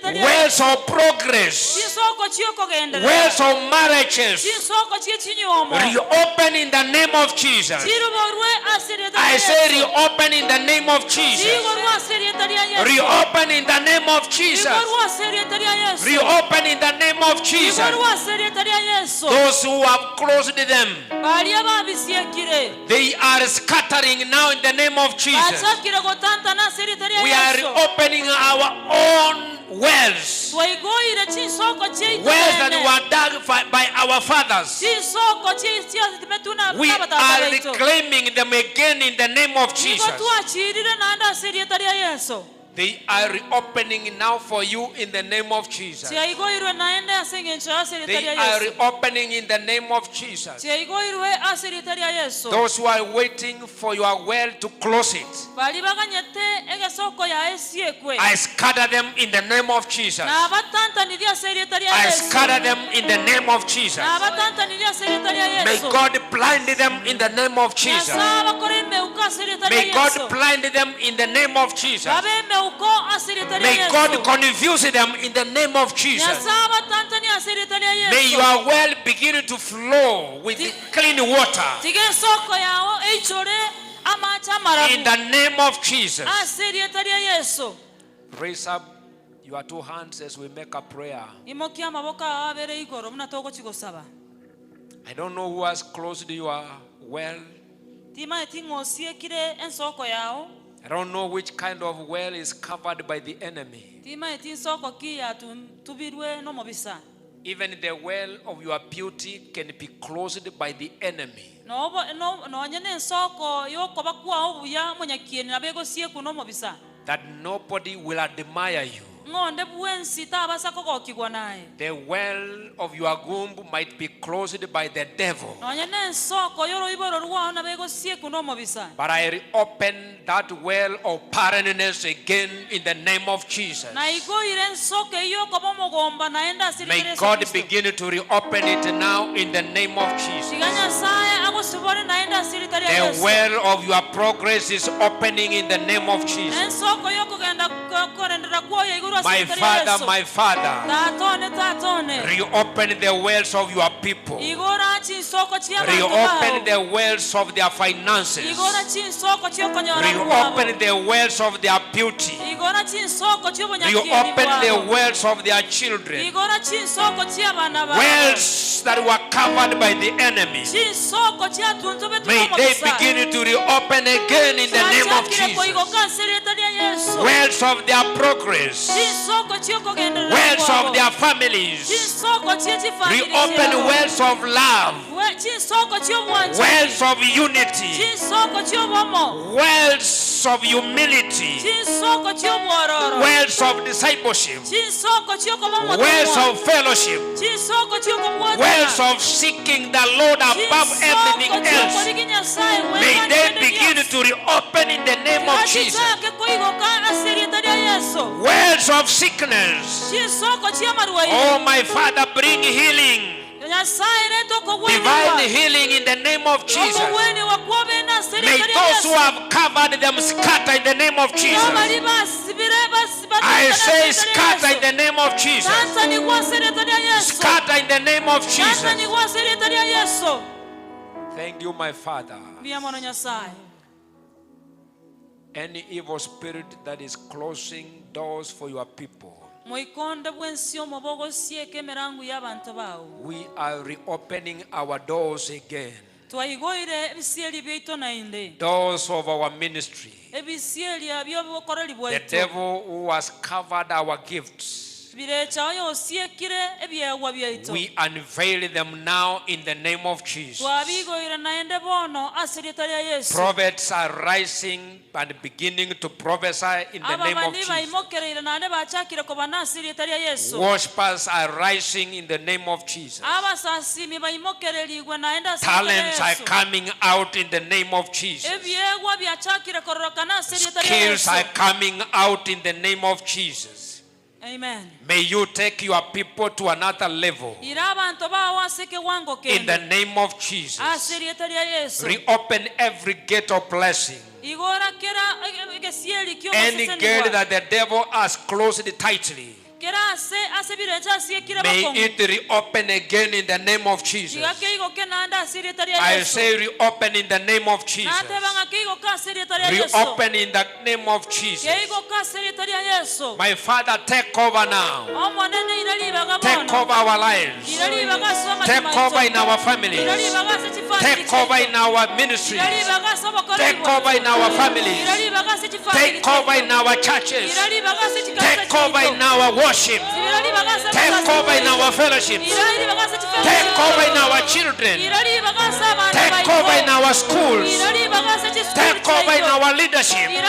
Wells of progress, Chinsoko chiyo kogendera. wells of marriages, Chinsoko chiyo chinyomo. reopen in the name of Jesus. Chiruborwe asirieta I lya say Yesu. reopen in the name of Jesus. Chiruborwe asirieta lya Yesu. Reopen in the name of Jesus. Chiruborwe asirieta lya Yesu. Reopen in the name of Jesus. Chiruborwe asirieta lya Yesu. Those who have closed them, Balia babisiekire. they are scattering now in the name of Jesus. Bachakire gotanta na asirieta lya We are Yesu. reopening our own wells. Twayigoire chinsoko chiyo Wells that itene. were dug by our fathers. Chinsoko chiyo timetuna We batata are baitu. reclaiming them again in the name of Niko Jesus. tuachirire nanda asirieta lya Yesu. They are reopening now for you in the name of Jesus. Chiayigoirwe naende asengencho asirieta They lya are Yesu. reopening in the name of Jesus. Chiayigoirwe asirieta lya Yesu. Those who are waiting for your well to close it, Bali baganyete egesoko ya esiekwe. I scatter them in the name of Jesus. Na abatanta nilia asirieta lya I Yesu. scatter them in the name of Jesus. Na abatanta nilia asirieta lya May Yesu. God blind them in the name of Jesus. Yasaba korime uka asirieta May lya God Yesu. blind them in the name of Jesus. Babeme uko asirieta lya May Yesu. God confuse them in the name of Jesus. Yasaba tanta ni asirieta lya Yesu. May your well begin to flow with clean water Tige soko yao eichore amacha marabu. in the name of Jesus. Asirieta lya Yesu. Raise up your two hands as we make a prayer. imokia amaboko awo abere igoro muna togokigosaba. I don't know who has closed your well. Tima eting'osiekire ensoko yao. I don't know which kind of well is covered by the enemy. Tima etinsoko kia tubirwe no mobisa. Even the well of your beauty can be closed by the enemy. No nyene ensoko yokoba kwa obuya munyakieni nabegosieku no mobisa. That nobody will admire you. Ngonde buensi tabasa kogokigwa naye. The well of your womb might be closed by the devil. No nyene ensoko yoro iboro ruwa nabegosieku no mobisa. But I reopen that well of barrenness again in the name of Jesus. Na igoire ensoko yokoba mogomba naenda sirire. May God begin to reopen it now in the name of Jesus. Siganya sae agosubore naenda siritaria Yesu. The well of your progress is opening in the name of Jesus. Ensoko yokogenda korendera kuoya iguru My Father, reopen the wells of your people. Reopen the wells of their finances. Reopen the wells of their beauty. Reopen the wells of their children. Wells that were covered by the enemy. May they begin to reopen again in the name of Jesus. Wells of their progress. Wells of their families. Reopen wells of love. Wells of unity. Wells of humility. Wells of discipleship. Wells of fellowship. Wells of seeking the Lord above everything else. May they begin to reopen in the name of Jesus. Wells of sickness. Oh, my Father, bring healing. Divine healing in the name of Jesus. May those who have covered them scatter in the name of Jesus. I say scatter in the name of Jesus. Scatter in the name of Jesus. Thank you, my Father. Any evil spirit that is closing doors for your people, we are reopening our doors again. Doors of our ministry. The devil who has covered our gifts, we unveil them now in the name of Jesus. Prophets are rising and beginning to prophesy in the name of Jesus. Worshippers are rising in the name of Jesus. Talents are coming out in the name of Jesus. Skills are coming out in the name of Jesus. Amen. May you take your people to another level. In the name of Jesus. Reopen every gate of blessing. Any gate that the devil has closed tightly, may it reopen again in the name of Jesus. I say reopen in the name of Jesus. Reopen in the name of Jesus. My Father, take over now. Take over our lives. Take over in our families. Take over in our ministries. Take over in our families. Take over in our churches. Take over in our worship. Take over in our fellowships. Take over in our children. Take over in our schools. Take over in our leadership. In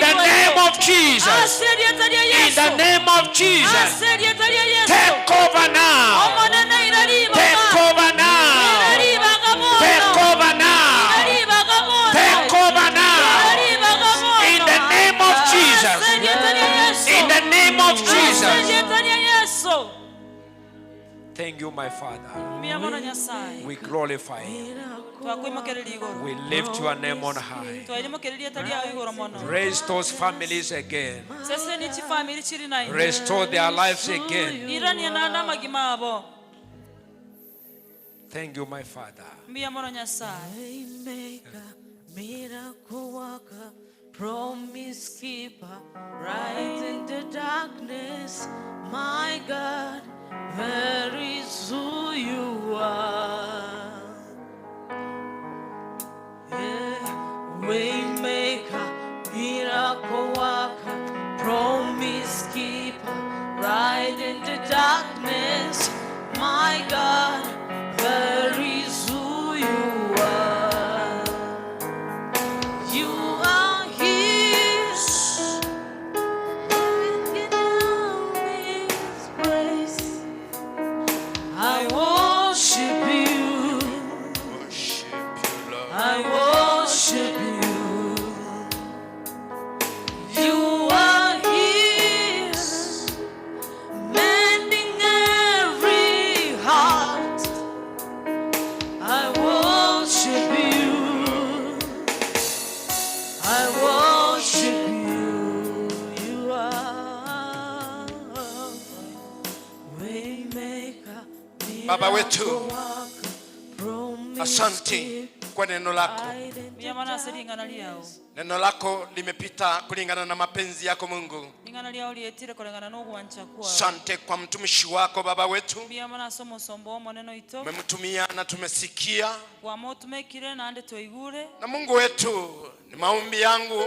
the name of Jesus. In the name of Jesus. Take over now. Take over now. Take over now. Take over now. In the name of Jesus. In the name of Jesus. Thank you, my Father. We glorify you. We lift your name on high. Raise those families again. Restore their lives again. Thank you, my Father. Miracle worker, promise keeper, right darkness, my God, there is who you are. Yeah, Waymaker, miracle worker, promise keeper, right in the darkness, my God, there is who you are. You are His, in His grace. I worship you. Worship you, Lord. I worship you. You are here, mending every heart. I worship you. I worship you. You are Waymaker, Baba wetu, miracle worker, promise asante keeper, kwa neno lako. light in the darkness. Neno lako limepita kulingana na mapenzi yako Mungu. Asante kwa mtumishi wako Baba wetu. Umemtumia na tumesikia. Na Mungu wetu, ni maombi yangu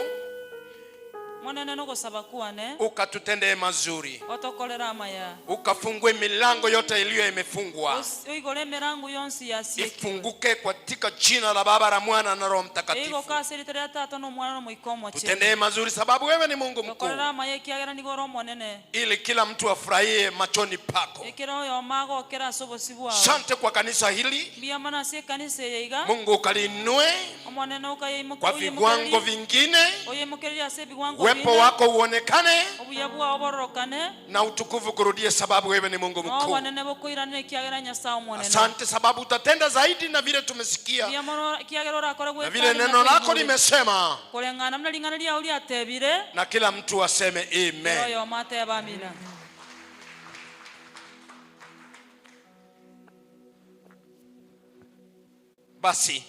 ukatutendee mazuri, ukafungue milango yote iliyo imefungwa, ifunguke katika jina la Baba, la Mwana na Roho Mtakatifu. Tutendee mazuri sababu wewe ni Mungu mkuu, ili kila mtu afurahie machoni pako. Asante kwa kanisa hili Mungu, ukaliinue kwa viwango vingine, uwepo wako uonekane na utukufu kurudie, sababu wewe ni Mungu mkuu. Asante sababu utatenda zaidi na vile tumesikia na vile neno lako limesema, na kila mtu aseme amen. Basi